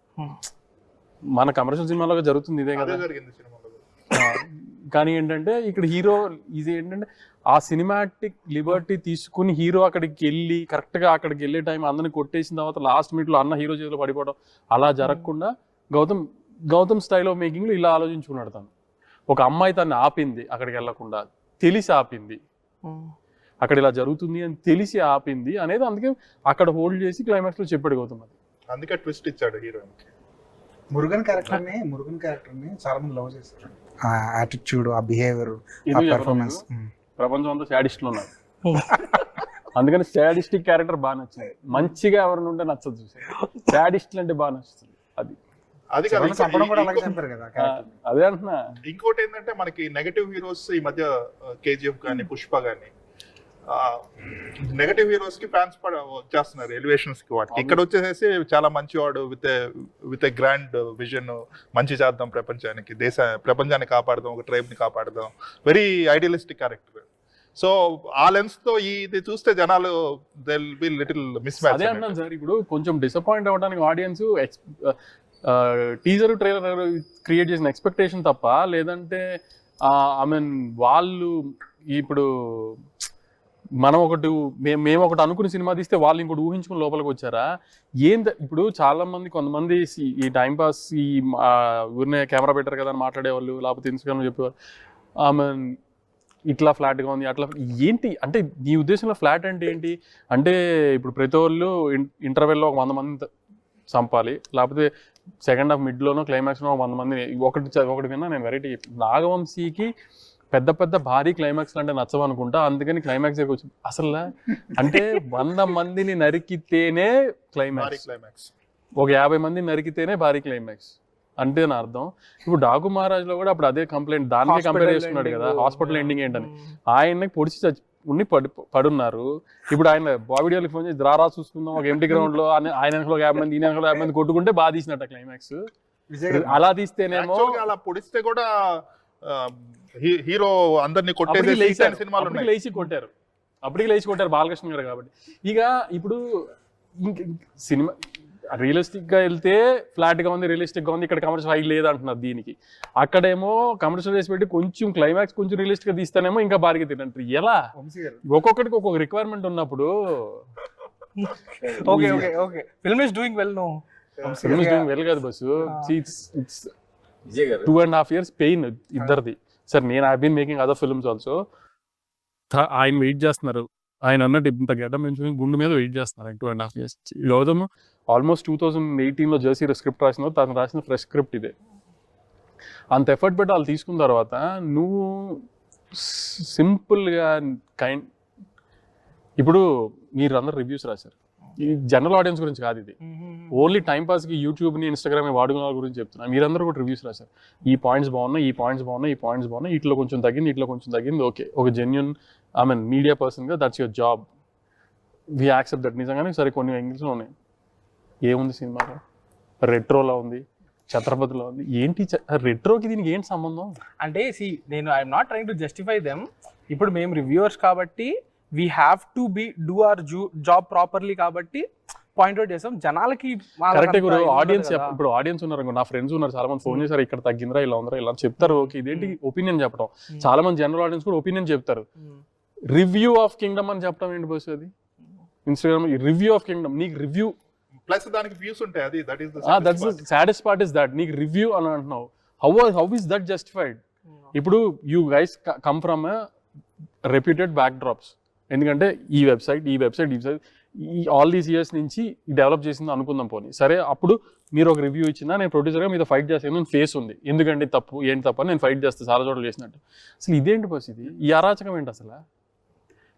మన కమర్షియల్ సినిమాలో జరుగుతుంది ఇదే కదా. కానీ ఏంటంటే ఇక్కడ హీరో ఇది ఏంటంటే ఆ సినిమాటిక్ లిబర్టీ తీసుకుని హీరో అక్కడికి వెళ్ళి కరెక్ట్గా అక్కడికి వెళ్ళే టైం అందరిని కొట్టేసిన తర్వాత లాస్ట్ మినిట్లో అన్న హీరో చేతిలో పడిపోవడం అలా జరగకుండా గౌతమ్ స్టైల్ ఆఫ్ మేకింగ్లో ఇలా ఆలోచించుకున్నాడు. తను ఒక అమ్మాయి తను ఆపింది, అక్కడికి వెళ్ళకుండా తెలిసి ఆపింది, అక్కడ ఇలా జరుగుతుంది అని తెలిసి ఆపింది అనేది. అందుకే అక్కడ హోల్డ్ చేసి క్లైమాక్స్లో చెప్పాడు గౌతమ్. అది అందుకే ట్విస్ట్ ఇచ్చాడు హీరోయిన్కి. మురుగన్ క్యారెక్టర్ని చాలా మంది లవ్ చేశారు. ఆ యాటిట్యూడ్, ఆ బిహేవియర్, ఆ పెర్ఫార్మెన్స్. ప్రపంచం అంతా శాడిస్టులు ఉన్నారు. అందుకని సాడిస్టిక్ క్యారెక్టర్ బాగా నచ్చింది. మంచిగా ఎవరిని ఉంటే నచ్చదు చూసారు, సాడిస్ట్లు అంటే బాగా నచ్చుతుంది. అది కాదు, చంపడం కూడా అలాగే చంపారు కదా అదే అంటున్నా. ఇంకోటి ఏంటంటే మనకి నెగటివ్ హీరోస్ ఈ మధ్య కేజీఎఫ్ కానీ పుష్ప కానీ నెగటివ్ హీరోస్ కి ఫ్యాన్స్ వచ్చేస్తున్నారు ఎలివేషన్స్ కి వాటికి. ఇక్కడ వచ్చేసేసి చాలా మంచివాడు విత్ ఎ గ్రాండ్ విజన్, మంచి చేద్దాం ప్రపంచానికి, ప్రపంచాన్ని కాపాడదాం, ఒక ట్రైబ్ ని కాపాడదాం, వెరీ ఐడియలిస్టిక్ క్యారెక్టర్. సో ఆ లెన్స్ తో ఇది చూస్తే జనాలు they will be little miss match. అదే అంటున్నాను సార్, ఇప్పుడు కొంచెం డిసప్పాయింట్ అవ్వడానికి ఆడియన్స్ టీజర్ ట్రైలర్ క్రియేట్ చేసిన ఎక్స్పెక్టేషన్ తప్ప, లేదంటే ఐ మీన్ వాళ్ళు ఇప్పుడు మనం మేము ఒకటి అనుకుని సినిమా తీస్తే వాళ్ళు ఇంకోటి ఊహించుకుని లోపలికి వచ్చారా ఇప్పుడు చాలా మంది కొంతమంది ఈ టైంపాస్ ఈ ఊరినే కెమెరా పెట్టారు కదా అని మాట్లాడేవాళ్ళు, లేకపోతే ఇన్స్టాగ్రామ్ చెప్పేవారు ఐ మీన్ ఇట్లా ఫ్లాట్గా ఉంది అట్లా. ఏంటి అంటే నీ ఉద్దేశంలో ఫ్లాట్ అంటే ఏంటి అంటే, ఇప్పుడు ప్రతి వాళ్ళు ఇంటర్వెల్లో ఒక 100 మంది చంపాలి, లేకపోతే సెకండ్ హాఫ్ మిడ్లోనో క్లైమాక్స్లో 100 మంది. ఒకటి విన్నా నేను వెరైటీ. నాగవంశీకి పెద్ద పెద్ద భారీ క్లైమాక్స్ అంటే నచ్చవనుకుంటా, అందుకని క్లైమాక్స్ దగ్గర వచ్చి అసలు అంటే 100 మందిని నరికితేనే క్లైమాక్స్, ఒక 50 మందిని నరికితేనే భారీ క్లైమాక్స్ అంటే నా అర్థం. ఇప్పుడు డాకు మహారాజ్లో కూడా అప్పుడు అదే కంప్లైంట్, దానికే కంపేర్ చేస్తున్నాడు కదా హాస్పిటల్ ఎండింగ్ ఏంటని. ఆయనకి పొడిచి ఉండి పడున్నారు. ఇప్పుడు ఆయన బాబీడియోకి ఫోన్ చేసి రారా చూసుకుందాం ఒక ఎంటీ గ్రౌండ్ లో, ఆయన 50 మంది ఈయన 50 మంది కొట్టుకుంటే బాగా తీసినట్ట క్లైమాక్స్. అలా తీస్తేనేమో అలా పొడిస్తే కూడా హీరో అందరినీ కొట్టేసి లేచి కొట్టారు, అప్పటికి లేచి కొట్టారు బాలకృష్ణ గారు. కాబట్టి ఇక ఇప్పుడు సినిమా రియలిస్టిక్ గా వెళ్తే ఫ్లాట్ గా ఉంది, రియలిస్టిక్ గా ఉంది, ఇక్కడ కమర్షియల్ హై లేదంటున్నారు దీనికి. అక్కడేమో కమర్షియల్ వేసి పెట్టి కొంచెం క్లైమాక్స్ కొంచెం రియలిస్టిక్ గా తీస్తానేమో ఇంకా బాగా తింటారు. ఎలా ఒక్కొక్కడికి ఒక్కొక్క రిక్వైర్మెంట్ ఉన్నప్పుడు film is doing well. No film is doing well కాదు బస్సు, ఇట్స్ 2.5 years పెయిన్ ఇద్దరిది. సార్ నేను I been making other films also. ఆయన వెయిట్ చేస్తున్నారు, ఆయన అన్నట్టు ఇంత గడ్డ పెంచుకుని గుండు మీద వెయిట్ చేస్తున్నారు 2.5 years. గౌతమ్ ఆల్మోస్ట్ 2018లో జెర్సీ స్క్రిప్ట్ రాసిన, తను రాసిన ఫ్రెష్ స్క్రిప్ట్ ఇదే. అంత ఎఫర్ట్ పెట్టి వాళ్ళు తీసుకున్న తర్వాత నువ్వు సింపుల్గా ఇప్పుడు మీరు అందరు రివ్యూస్ రాశారు, ఈ జనరల్ ఆడియన్స్ గురించి కాదు ఇది, ఓన్లీ టైంపాస్కి యూట్యూబ్ని ఇన్స్టాగ్రామ్ వాడుకున్న వాళ్ళ గురించి చెప్తున్నా. మీరందరూ కూడా రివ్యూస్ రాశారు, ఈ పాయింట్స్ బాగున్నాయి, ఈ పాయింట్స్ బాగున్నాయి, ఈ పాయింట్స్ బాగున్నాయి, ఇట్లా కొంచెం తగ్గింది, ఇట్లా కొంచెం తగ్గింది. ఓకే, ఒక జెన్యున్ ఐ మీన్ మీడియా పర్సన్గా that's your job, we accept that. నిజంగానే సరే కొన్ని యాంగిల్స్లో ఉన్నాయి. ఏముంది సినిమాలో, రెట్రోలో ఉంది, ఛత్రపతిలో ఉంది, ఏంటి రెట్రోకి దీనికి ఏంటి సంబంధం అంటే నేను I'm not trying to justify them. ఇప్పుడు మేము రివ్యూవర్స్ కాబట్టి we have to do our job properly కాబట్టి పాయింట్అవుట్ చేస్తాం. జనాలకి కరెక్టే గురు, ఆడియన్స్ ఇప్పుడు ఆడియన్స్ ఉన్నారు, నా ఫ్రెండ్స్ ఉన్నారు చాలా మంది, ఫోన్ చేశారు ఇక్కడ తగ్గిందిరా ఇలా ఉందిరా ఇలా చెప్తారు. ఓకే, ఇదేంటి ఒపీనియన్ చెప్పడం. చాలా మంది జనరల్ ఆడియన్స్ కూడా ఒపీనియన్ చెప్తారు. రివ్యూ ఆఫ్ కింగ్డమ్ అని చెప్పడం ఏంటి బస్? అది ఇన్స్టాగ్రామ్ రివ్యూ ఆఫ్ కింగ్డమ్, నీకు రివ్యూ ప్లస్ దానికి వ్యూస్ ఉంటాయి, అది that's the saddest part is that నీకు రివ్యూ అని అంటున్నావు. How is that justified? ఇప్పుడు you guys come from reputed backdrops, ఎందుకంటే ఈ వెబ్సైట్ ఈ ఆల్ దీస్ ఇయర్స్ నుంచి డెవలప్ చేసింది అనుకుందాం పోనీ. సరే, అప్పుడు మీరు ఒక రివ్యూ ఇచ్చినా నేను ప్రొడ్యూసర్గా మీతో ఫైట్ చేస్తాను, నేను ఫేస్ ఉంది, ఎందుకంటే తప్పు ఏంటి తప్పు అని నేను ఫైట్ చేస్తాను చాలా చోట్ల చేసినట్టు. అసలు ఇదేంటి పరిస్థితి? ఈ అరాచకం ఏంటి అసలు?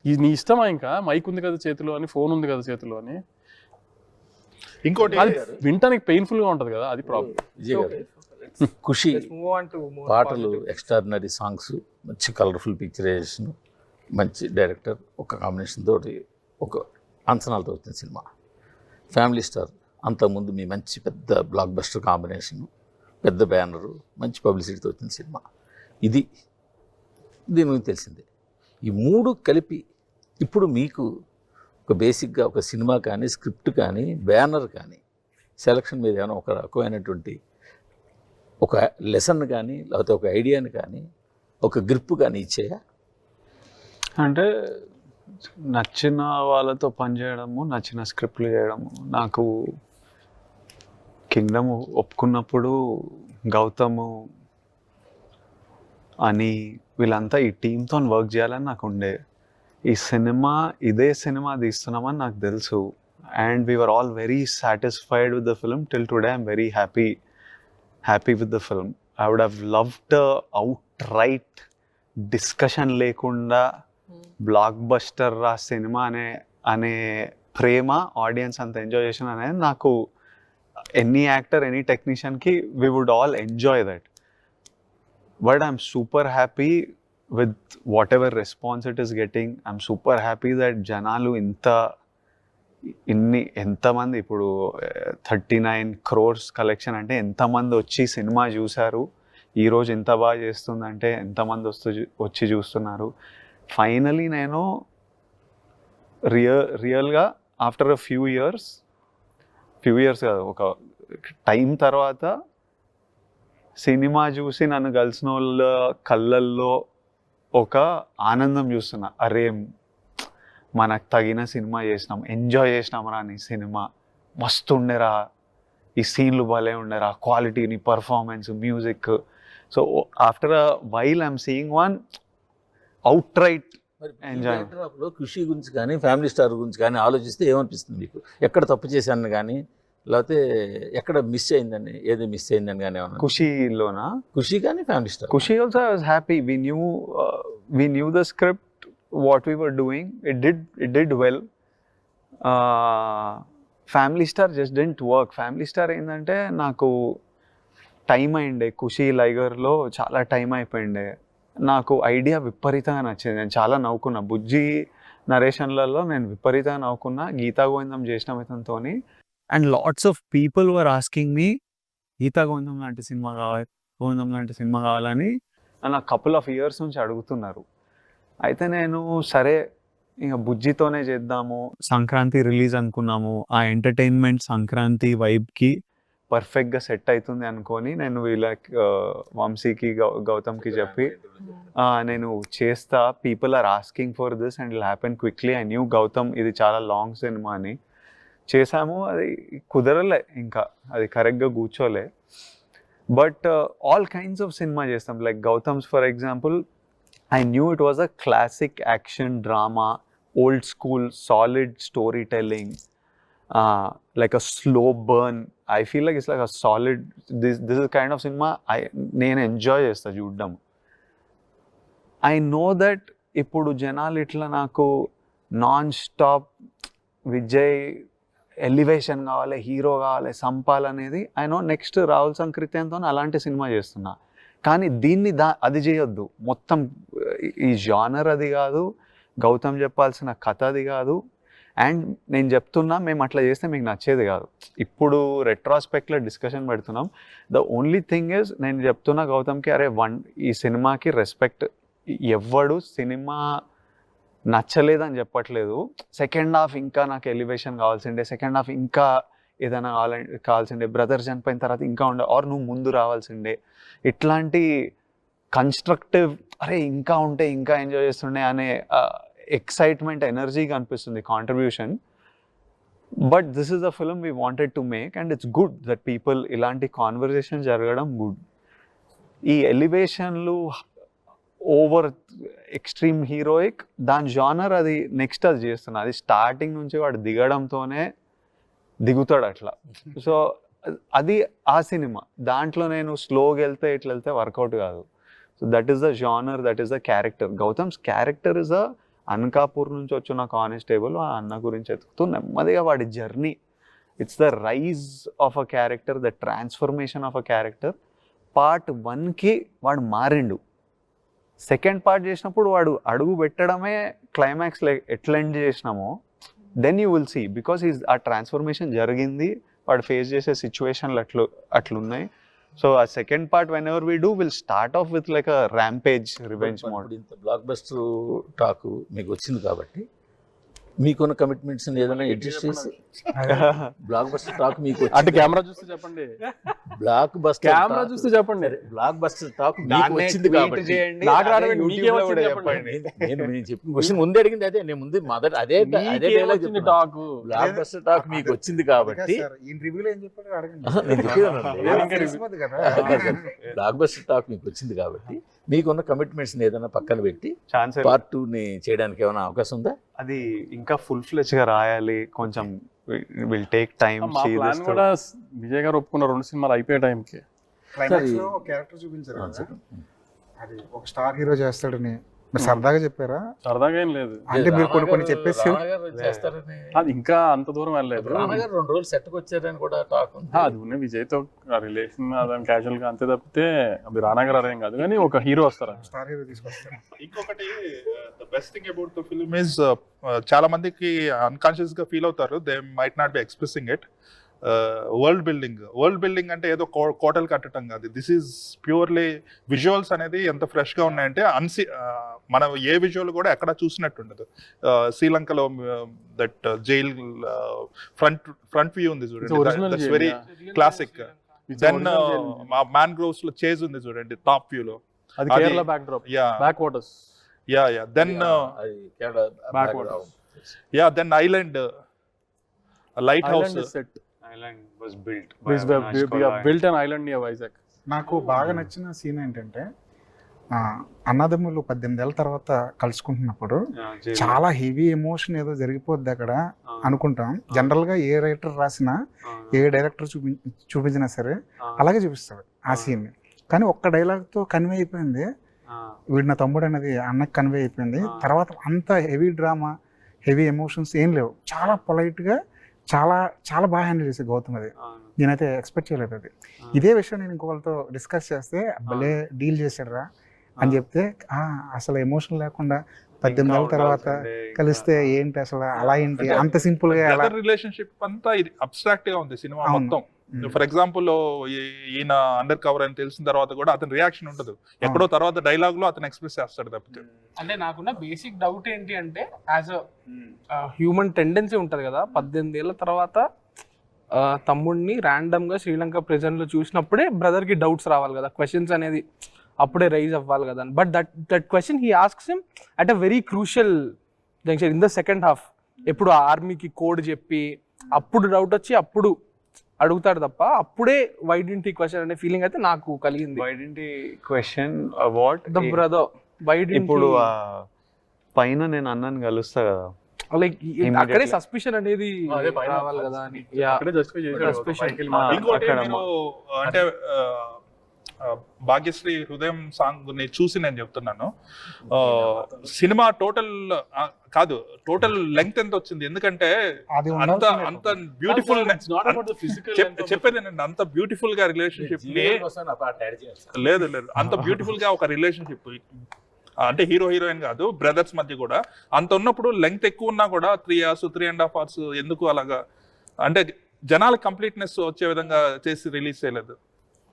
ఇది నీ ఇష్టమా? ఇంకా మైక్ ఉంది కదా చేతిలో అని, ఫోన్ ఉంది కదా చేతిలో అని, ఇంకోటి వింటానికి పెయిన్ఫుల్ గా ఉంటది కదా, అది ప్రాబ్లం. విజయ్ గారు, ఖుషి పాటలు ఎక్స్ట్రాడినరీ సాంగ్స్, మంచి కలర్ఫుల్ పిక్చరైజేషన్, మంచి డైరెక్టర్, ఒక కాంబినేషన్ తోటి ఒక అంచనాలతో వచ్చిన సినిమా. ఫ్యామిలీ స్టార్, అంతకుముందు మీ మంచి పెద్ద బ్లాక్ బస్టర్ కాంబినేషను, పెద్ద బ్యానరు, మంచి పబ్లిసిటీతో వచ్చిన సినిమా ఇది. దీని గురించి తెలిసిందే. ఈ మూడు కలిపి ఇప్పుడు మీకు ఒక బేసిక్గా ఒక సినిమా కానీ, స్క్రిప్ట్ కానీ, బ్యానర్ కానీ, సెలక్షన్ మీద ఏమైనా ఒక రకమైనటువంటి ఒక లెసన్ కానీ, లేకపోతే ఒక ఐడియాని కానీ, ఒక గ్రిప్ కానీ ఇచ్చేయా? అంటే నచ్చిన వాళ్ళతో పనిచేయడము, నచ్చిన స్క్రిప్ట్లు చేయడము. నాకు కింగ్డమ్ ఒప్పుకున్నప్పుడు గౌతమ్ అని వీళ్ళంతా ఈ టీంతో వర్క్ చేయాలని నాకు ఉండే. ఇదే సినిమా తీస్తున్నామని నాకు తెలుసు. And we were all very satisfied with the film. Till today I'm very happy with the film. I would have loved outright discussion లేకుండా బ్లాక్ బస్టర్ రా సినిమా అనే ప్రేమ, ఆడియన్స్ అంత ఎంజాయ్ చేసిన అనేది నాకు ఎనీ యాక్టర్, ఎనీ టెక్నీషియన్కి we would all enjoy that. But I'm super happy with whatever response it is getting. I'm super happy that జనాలు ఎంతమంది ఇప్పుడు 39 crores కలెక్షన్ అంటే ఎంతమంది వచ్చి సినిమా చూశారు, ఈరోజు ఎంత బాగా చేస్తుందంటే ఎంతమంది వచ్చి చూస్తున్నారు. ఫైనలీ నేను రియల్గా ఆఫ్టర్ అ ఫ్యూ ఇయర్స్ కాదు, ఒక టైం తర్వాత సినిమా చూసి నన్ను కలిసిన వాళ్ళ కళ్ళల్లో ఒక ఆనందం చూస్తున్నా. అరే మనకు తగిన సినిమా చేసినాం, ఎంజాయ్ చేసినాం రా నీ సినిమా, మస్తు ఉండేరా, ఈ సీన్లు భలే ఉండేరా, క్వాలిటీని, performance, music. So after a while I'm seeing one outright enjoy. Kushi గురించి కానీ ఫ్యామిలీ స్టార్ గురించి కానీ ఆలోచిస్తే ఏమనిపిస్తుంది మీకు? ఎక్కడ తప్పు చేశాను కానీ, లేకపోతే ఎక్కడ మిస్ అయిందని, ఏది మిస్ అయిందని కానీ ఏమన్నా? ఖుషీలోనా? ఖుషి కానీ Family Star. Khushi also I was happy. We knew the script, what we were doing. It did well. Family star just didn't work. Family star ఏంటంటే నాకు టైం అయిండే, ఖుషి లైగర్లో చాలా టైం అయిపోయిండే. నాకు ఐడియా విపరీతంగా నచ్చింది, నేను చాలా నవ్వుకున్నా. బుజ్జి నరేషన్లలో నేను విపరీతంగా నవ్వుకున్నా. గీతా గోవిందం చేసిన ఇతనితో. And lots of people were asking me Geetha Govindam లాంటి సినిమా కావాలని నాకు కపుల్ ఆఫ్ ఇయర్స్ నుంచి అడుగుతున్నారు. అయితే నేను సరే ఇంకా బుజ్జితోనే చేద్దాము, సంక్రాంతి రిలీజ్ అనుకున్నాము, ఆ ఎంటర్టైన్మెంట్ సంక్రాంతి వైబ్కి పర్ఫెక్ట్గా సెట్ అవుతుంది అనుకొని నేను వీళ్ళకి వంశీకి గౌతమ్కి చెప్పి నేను చేస్తా, people are asking for this and it'll happen quickly. I knew Gautham ఇది చాలా లాంగ్ సినిమా అని. చేసాము, అది కుదరలే, ఇంకా అది కరెక్ట్గా కూర్చోలే. But all kinds of cinema చేస్తాం. Like Gautam's for example, I knew it was a classic action drama, old school, solid storytelling, like a slow burn. I feel like it's like a solid, this is kind of cinema నేను enjoy చేస్తా చూడడం. I know that ఇప్పుడు జనాలు ఇట్లా నాకు non stop Vijay elevation కావాలి, hero కావాలి, సంపాలనేది I know. Next Rahul సంకృత్యంతో అలాంటి సినిమా చేస్తున్నా. కానీ దీన్ని అది చేయొద్దు. మొత్తం ఈ జానర్ అది కాదు, గౌతమ్ చెప్పాల్సిన కథ అది కాదు. అండ్ నేను చెప్తున్నా, మేము అట్లా చేస్తే మీకు నచ్చేది కాదు. ఇప్పుడు రెట్రాస్పెక్ట్లో డిస్కషన్ పెడుతున్నాం. ద ఓన్లీ థింగ్ ఇస్, నేను చెప్తున్నా గౌతమ్కి, అరే ఈ సినిమాకి రెస్పెక్ట్. ఎవ్వడు సినిమా నచ్చలేదని చెప్పట్లేదు. సెకండ్ హాఫ్ ఇంకా నాకు ఎలివేషన్ కావాల్సిండే, సెకండ్ హాఫ్ ఇంకా ఏదైనా కావాల్సిండే, బ్రదర్ చనిపోయిన తర్వాత ఇంకా ఆర్ నువ్వు ముందు రావాల్సిండే, ఇట్లాంటి కన్స్ట్రక్టివ్, అరే ఇంకా ఉంటే ఇంకా ఎంజాయ్ చేస్తుండే అనే ఎక్సైట్మెంట్, ఎనర్జీ కనిపిస్తుంది, contribution. But this is the film we wanted to make and it's good that people ఇలాంటి కాన్వర్జేషన్ జరగడం గుడ్. ఈ ఎలివేషన్లు, ఓవర్ ఎక్స్ట్రీమ్ హీరోయిక్, దాని జానర్ అది నెక్స్ట్ అది చేస్తున్నా. అది స్టార్టింగ్ నుంచి వాడు దిగడంతోనే దిగుతాడు అట్లా. సో అది ఆ సినిమా. దాంట్లో నేను స్లోగా వెళ్తే ఇట్లా వెళ్తే వర్కౌట్ కాదు. So that is the genre, that is the character. Gautam's character is a అనకాపూర్ నుంచి వచ్చిన కానిస్టేబుల్, ఆ అన్న గురించి ఎతుకుతూ నెమ్మదిగా వాడి జర్నీ. It's the rise of a character, the transformation of a character. Part 1కి వాడు మారిండు. సెకండ్ పార్ట్ చేసినప్పుడు వాడు అడుగు పెట్టడమే క్లైమాక్స్ ఎట్లా ఎండ్ చేసినామో, then you will see. Because ఆ ట్రాన్స్ఫర్మేషన్ జరిగింది, వాడు ఫేస్ చేసే సిచ్యువేషన్లు అట్లున్నాయి. సో ఆ second part whenever we do will start off with like a rampage revenge mode. ఇంత బ్లాక్ బస్టర్ టాక్ మీకు వచ్చింది కాబట్టి మీకున్న కమిట్మెంట్స్ ఏదైనా అడ్జస్ట్ చేసి బ్లాక్ బస్టర్ టాక్ మీకు అంటే కెమెరా చూస్తే చెప్పండి, బ్లాక్ బస్టర్ కెమెరా చూస్తే చెప్పండి. బ్లాక్ బస్టర్ టాక్ మీకు వచ్చింది కాబట్టి నాకు రావడం మీకేమొచ్చింది చెప్పండి. నేను చెప్పిన క్వశ్చన్ ముందే అడిగింది అదే. నేను ముందు మొదట అదే టాక్ బ్లాక్ బస్టర్ టాక్ మీకు వచ్చింది కాబట్టి బ్లాక్ బస్టర్ టాక్ మీకు వచ్చింది కాబట్టి మీకున్న కమిట్మెంట్స్ ఏదైనా పక్కన పెట్టి పార్ట్ 2ని చేయడానికి ఏమైనా అవకాశం ఉందా? అది ఇంకా ఫుల్ ఫ్లెజ్ గా రాయాలి, కొంచెం విల్ టేక్ టైం. కూడా విజయ్ గారు ఒప్పుకున్న 2 సినిమాలు అయిపోయే టైంకి క్యారెక్టర్ చూపించారు. అది ఒక స్టార్ హీరో చేస్తాడని మీరు సరదాగా చెప్పారా? సరదాగా ఏం లేదు, అంటే మీరు కొన్ని చెప్పేసి రానా గారు చేస్తారని అది ఇంకా అంత దూరం వెళ్ళలేదు. రానా గారు 2 రోజులు సెట్కి వచ్చారని కూడా టాక్ ఉంది. అది ఉన్న విజయ్తో రిలేషన్ అదని క్యాజువల్ గా అంతే తప్పితే అది రానా గారు అదేం కాదు, కానీ ఒక హీరో వస్తారు. స్టార్ హీరో తీసుకొస్తారు. ఇంకొకటి the best thing about the film is చాలా మందికి అన్కాన్షియస్ గా ఫీల్ అవుతారు, they might not be expressing it. World building అంటే ఏదో కోటలు కట్టడం కాదు. దిస్ ఈజ్ ప్యూర్లీ విజువల్స్ అనేది ఎంత ఫ్రెష్ గా ఉన్నాయంటే మనం ఏ విజువల్ కూడా ఎక్కడ చూసినట్టు ఉండదు. శ్రీలంకలో దట్ జైల్ ఫ్రంట్ వ్యూ ఉంది చూడండి, that's very classic. Then mangroves లో చేజ్ ఉంది చూడండి టాప్ వ్యూ లో, అది Kerala backdrop, backwaters. Then then island lighthouse set. Island was built. built an island near Vizag. నాకు బాగా నచ్చిన సీన్ ఏంటంటే అన్నదమ్ములు 18 ఏళ్ళ తర్వాత కలుసుకుంటున్నప్పుడు చాలా హెవీ ఎమోషన్ ఏదో జరిగిపోద్ది అక్కడ అనుకుంటాం. జనరల్గా ఏ రైటర్ రాసినా ఏ డైరెక్టర్ చూపించినా సరే అలాగే చూపిస్తాడు ఆ సీన్ని. కానీ ఒక్క డైలాగ్తో కన్వే అయిపోయింది, వీడు నా తమ్ముడు అనేది అన్నకి కన్వే అయిపోయింది. తర్వాత అంత హెవీ డ్రామా, హెవీ ఎమోషన్స్ ఏం లేవు. చాలా పొలైట్గా చాలా చాలా బాగా హ్యాండిల్ చేసే గౌతమ్ అది. నేనైతే ఎక్స్పెక్ట్ చేయలేదు అది. ఇదే విషయం నేను ఇంకొకరితో డిస్కస్ చేస్తే భలే డీల్ చేశాడురా అని చెప్తే, అసలు ఎమోషన్ లేకుండా 18 ఏళ్ళ తర్వాత కలిస్తే ఏంటి అసలు, అలా ఏంటి అంత సింపుల్ గా రిలేషన్షిప్ అంతా ఇది అబ్స్ట్రాక్ట్ గా ఉంది సినిమా మొత్తం. ఫర్ ఎగ్జాంపుల్ ఈయన అండర్ కవర్ అని తెలిసిన తర్వాత కూడా అతని రియాక్షన్ ఉండదు, ఎక్కడో తర్వాత డైలాగ్ లో అతను ఎక్స్ప్రెస్ చేస్తాడు తప్పితే. అంటే నాకున్న బేసిక్ డౌట్ ఏంటి అంటే, యాజ్ అ హ్యూమన్ టెండెన్సీ ఉంటుంది కదా, 18 ఏళ్ళ తర్వాత తమ్ముడిని ర్యాండమ్ గా శ్రీలంక ప్రెజెంట్ లో చూసినప్పుడే బ్రదర్ కి డౌట్స్ రావాలి కదా, క్వశ్చన్స్ అనేది అప్పుడే రైజ్ అవ్వాలి కదా. But that question he asks him at a very crucial junction in the second half. ఎప్పుడు ఆర్మీకి కోడ్ చెప్పి అప్పుడు డౌట్ వచ్చి అప్పుడు అడుగుతాడు తప్ప, అప్పుడే వై డిడ్ంట్ హి క్వశ్చన్ అనే ఫీలింగ్ అయితే నాకు కలిగింది. Why didn't he question what the brother, why didn't ఇప్పుడు పైన నేను అన్నని కలుస్తా కదా, లైక్ అక్కడే సస్పిషన్ అనేది రావాలి కదా అని. ఇంకోటి మీరు అంటే భాగ్యశ్రీ హృదయం సాంగ్ ని చూసి నేను చెప్తున్నాను, సినిమా టోటల్ లెంగ్త్ ఎంత వచ్చింది, ఎందుకంటే అంత బ్యూటిఫుల్ చెప్పేది నేను, అంత బ్యూటిఫుల్ గా రిలేషన్షిప్ లేదు అంత బ్యూటిఫుల్ గా ఒక రిలేషన్షిప్ అంటే హీరో హీరోయిన్ కాదు, బ్రదర్స్ మధ్య కూడా అంత ఉన్నప్పుడు లెంగ్త్ ఎక్కువ ఉన్నా కూడా 3 hours 3.5 hours ఎందుకు అలాగా, అంటే జనాలకు కంప్లీట్నెస్ వచ్చే విధంగా చేసి రిలీజ్ చేయలేదు.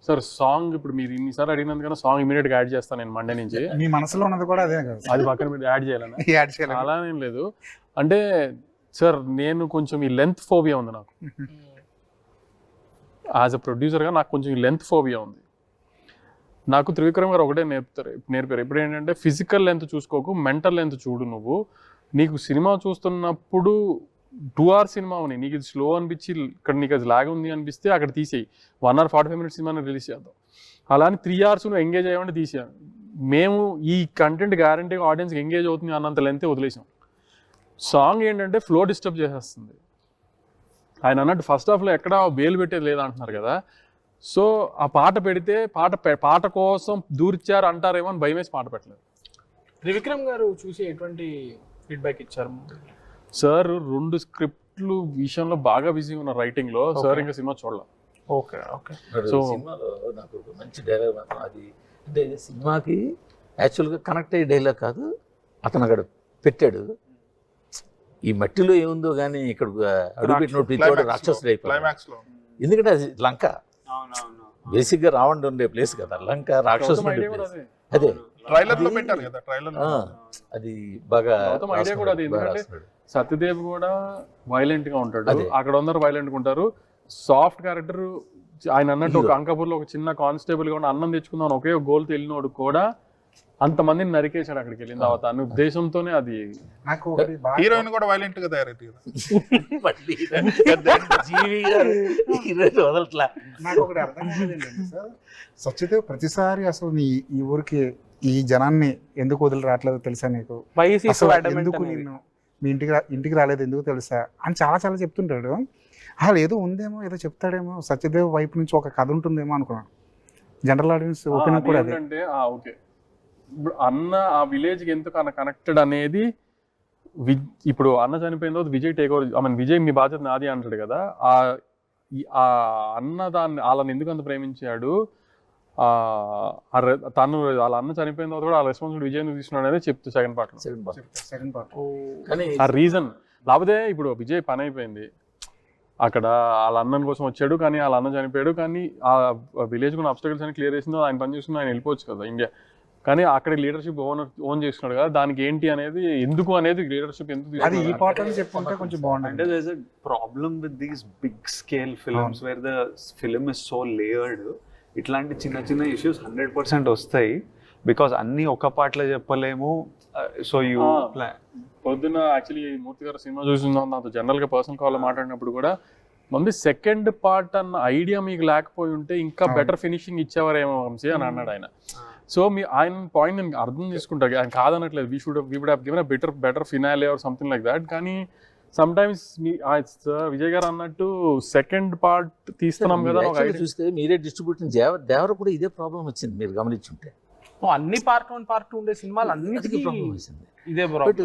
సార్ సాంగ్ ఇప్పుడు మీరు ఇన్నిసార్లు అడిగినందుకన్నా సాంగ్ ఇమీడియట్ గా యాడ్ చేస్తాను నేను మండే నుంచి. మీ మనసులో ఉన్నది కూడా అదే కదా, అది పక్కన మీరు యాడ్ చేయాలని అలా ఏం లేదు. అంటే సార్ నేను కొంచెం ఈ లెంత్ ఫోబియా ఉంది నాకు, యాజ్ అ ప్రొడ్యూసర్గా నాకు కొంచెం ఈ లెంత్ ఫోబియా ఉంది. నాకు త్రివిక్రమ్ గారు ఒకటే నేర్పారు ఇప్పుడు ఏంటంటే, ఫిజికల్ లెంత్ చూసుకోకు, మెంటల్ లెంత్ చూడు. నువ్వు నీకు సినిమా చూస్తున్నప్పుడు 2 hours సినిమా ఉన్నాయి, నీకు ఇది స్లో అనిపించి ఇక్కడ నీకు అది లాగ్ ఉంది అనిపిస్తే అక్కడ తీసేయి, 1 hour 45 minutes సినిమాని రిలీజ్ చేద్దాం. అలా అని 3 hours నువ్వు ఎంగేజ్ అయ్యామంటే తీసేయాలి. మేము ఈ కంటెంట్ గ్యారంటీగా ఆడియన్స్కి ఎంగేజ్ అవుతుంది అన్నంత లెంతే వదిలేసాం. సాంగ్ ఏంటంటే ఫ్లో డిస్టర్బ్ చేసేస్తుంది. ఆయన అన్నట్టు ఫస్ట్ హాఫ్లో ఎక్కడ వేలు పెట్టేది లేదంటున్నారు కదా, సో ఆ పాట పెడితే పాట కోసం దూర్చారు అంటారేమో అని భయం వేసి పాట పెట్టలేదు. త్రివిక్రమ్ గారు చూసి ఎటువంటి ఫీడ్బ్యాక్ ఇచ్చారు? సార్ 2 స్క్రిప్ట్లు విషయంలో బాగా బిజీగా ఉన్న రైటింగ్ లో, సార్ ఇంకా సినిమా చూడాలి. ఓకే సో సినిమాలో నాకు ఒక మంచి డైలాగ్ మాత్రం అది, అంటే సినిమాకి యాక్చువల్గా కనెక్ట్ అయ్యే డైలాగ్ కాదు, అతను అక్కడ పెట్టాడు. ఈ మట్టిలో ఏముందో కానీ ఇక్కడ అడుగుపెట్టినప్పుడు రాక్షసుడు అయిపోయాడు. ఎందుకంటే అది లంక, బేసిక్గా రావణుడు ఉండే ప్లేస్ కదా లంక, రాక్షసుడు ఉండే ప్లేస్. అదే ట్రైలర్ లో పెట్టారు కదా, ట్రైలర్ అది బాగా ఐడియా కూడా అది. ఎందుకంటే సత్యదేవ్ కూడా వైలెంట్ గా ఉంటాడు, అక్కడ అందరూ వైలెంట్ గా ఉంటారు. సాఫ్ట్ క్యారెక్టర్ ఆయన అన్నట్టు ఒక అంకపూర్లో ఒక చిన్న కానిస్టేబుల్ గా ఉన్న అన్నం తెచ్చుకుందాం ఒకే గోల్ తెలియనోడు కూడా అంతమందిని నరికేశాడు అక్కడికి వెళ్ళిన తర్వాత అనే ఉద్దేశంతోనే. అది హీరోయిన్ కూడా వైలెంట్ గా తయారైంది వదలట్లా. నాకు ఒకటి అర్థం కాలేదండి సార్, సత్యదేవ్ ప్రతిసారి అసలు ఈ ఊరికి ఈ జనాన్ని ఎందుకు వదిలి రావట్లేదో తెలుసా నీకు, ఎందుకు నిన్ను మీ ఇంటికి రాలేదు ఎందుకు తెలుసా అని చాలా చాలా చెప్తుంటాడు. అసలు ఏదో ఉందేమో, ఏదో చెప్తాడేమో, సత్యదేవ్ వైపు నుంచి ఒక కథ ఉంటుందేమో అనుకున్నాను. జనరల్ ఆడియన్స్ ఒపీనియన్ కూడా అదే. ఇప్పుడు అన్న ఆ విలేజ్కి ఎందుకు కనెక్టెడ్ అనేది ఇప్పుడు అన్న చనిపోయిన తర్వాత Vijay take over, I mean Vijay మీ బాధ్యత నాది అంటాడు కదా, ఆ అన్న దాన్ని వాళ్ళని ఎందుకు అంత ప్రేమించాడు, తను వాళ్ళ అన్న చనిపోయిన తర్వాత కూడా ఆ రెస్పాన్సిబిలిటీ విజయ్ తీసుకున్నాడు అనేది చెప్తూ సెకండ్ పార్ట్ ఆ రీజన్. లేకపోతే ఇప్పుడు విజయ్ పని అయిపోయింది అక్కడ, వాళ్ళ అన్నన్ కోసం వచ్చాడు కానీ వాళ్ళ అన్న చనిపోయాడు, కానీ ఆ విలేజ్ కొన్ని అబ్స్టకల్స్ అని క్లియర్ చేసిందో ఆయన పని చేసుకుని ఆయన వెళ్ళిపోవచ్చు కదా ఇండియా, కానీ అక్కడ లీడర్షిప్ ఓన్ చేస్తున్నాడు కదా, దానికి ఏంటి అనేది ఎందుకు అనేది లీడర్షిప్ ఎందుకు అది ఈ పార్ట్ అని చెప్పుకుంటే కొంచెం బాగుంటుంది. అంటే there is a problem with these big scale films where the film is so layered. ఇట్లాంటి చిన్న చిన్న ఇష్యూస్ 100% వస్తాయి బికాస్ అన్ని ఒక పార్ట్లో చెప్పలేము. సో యూ పొద్దున్న యాక్చువల్లీ మూర్తి గారు సినిమా చూసిందాం నాతో జనరల్గా పర్సనల్ కాల్లో మాట్లాడినప్పుడు కూడా, మమ్మీ సెకండ్ పార్ట్ అన్న ఐడియా మీకు లేకపోయి ఉంటే ఇంకా బెటర్ ఫినిషింగ్ ఇచ్చేవారేమో వంశీ అని అన్నాడు ఆయన. సో ఆయన పాయింట్ నేను అర్థం చేసుకుంటాను, ఆయన కాదనట్లేదు, we would have given a better finale or something like that. కానీ సమ్ టైమ్స్ విజయ్ గారు అన్నట్టు సెకండ్ పార్ట్ తీస్తున్నాం కదా చూస్తే మీరే డిస్ట్రిబ్యూషన్ దేవర కూడా ఇదే ప్రాబ్లం వచ్చింది మీరు గమనించుంటే. అన్ని పార్ట్ 1 పార్ట్ 2 ఉండే సినిమాలు అన్నిటికీ ప్రాబ్లం వచ్చింది. ఇదే బట్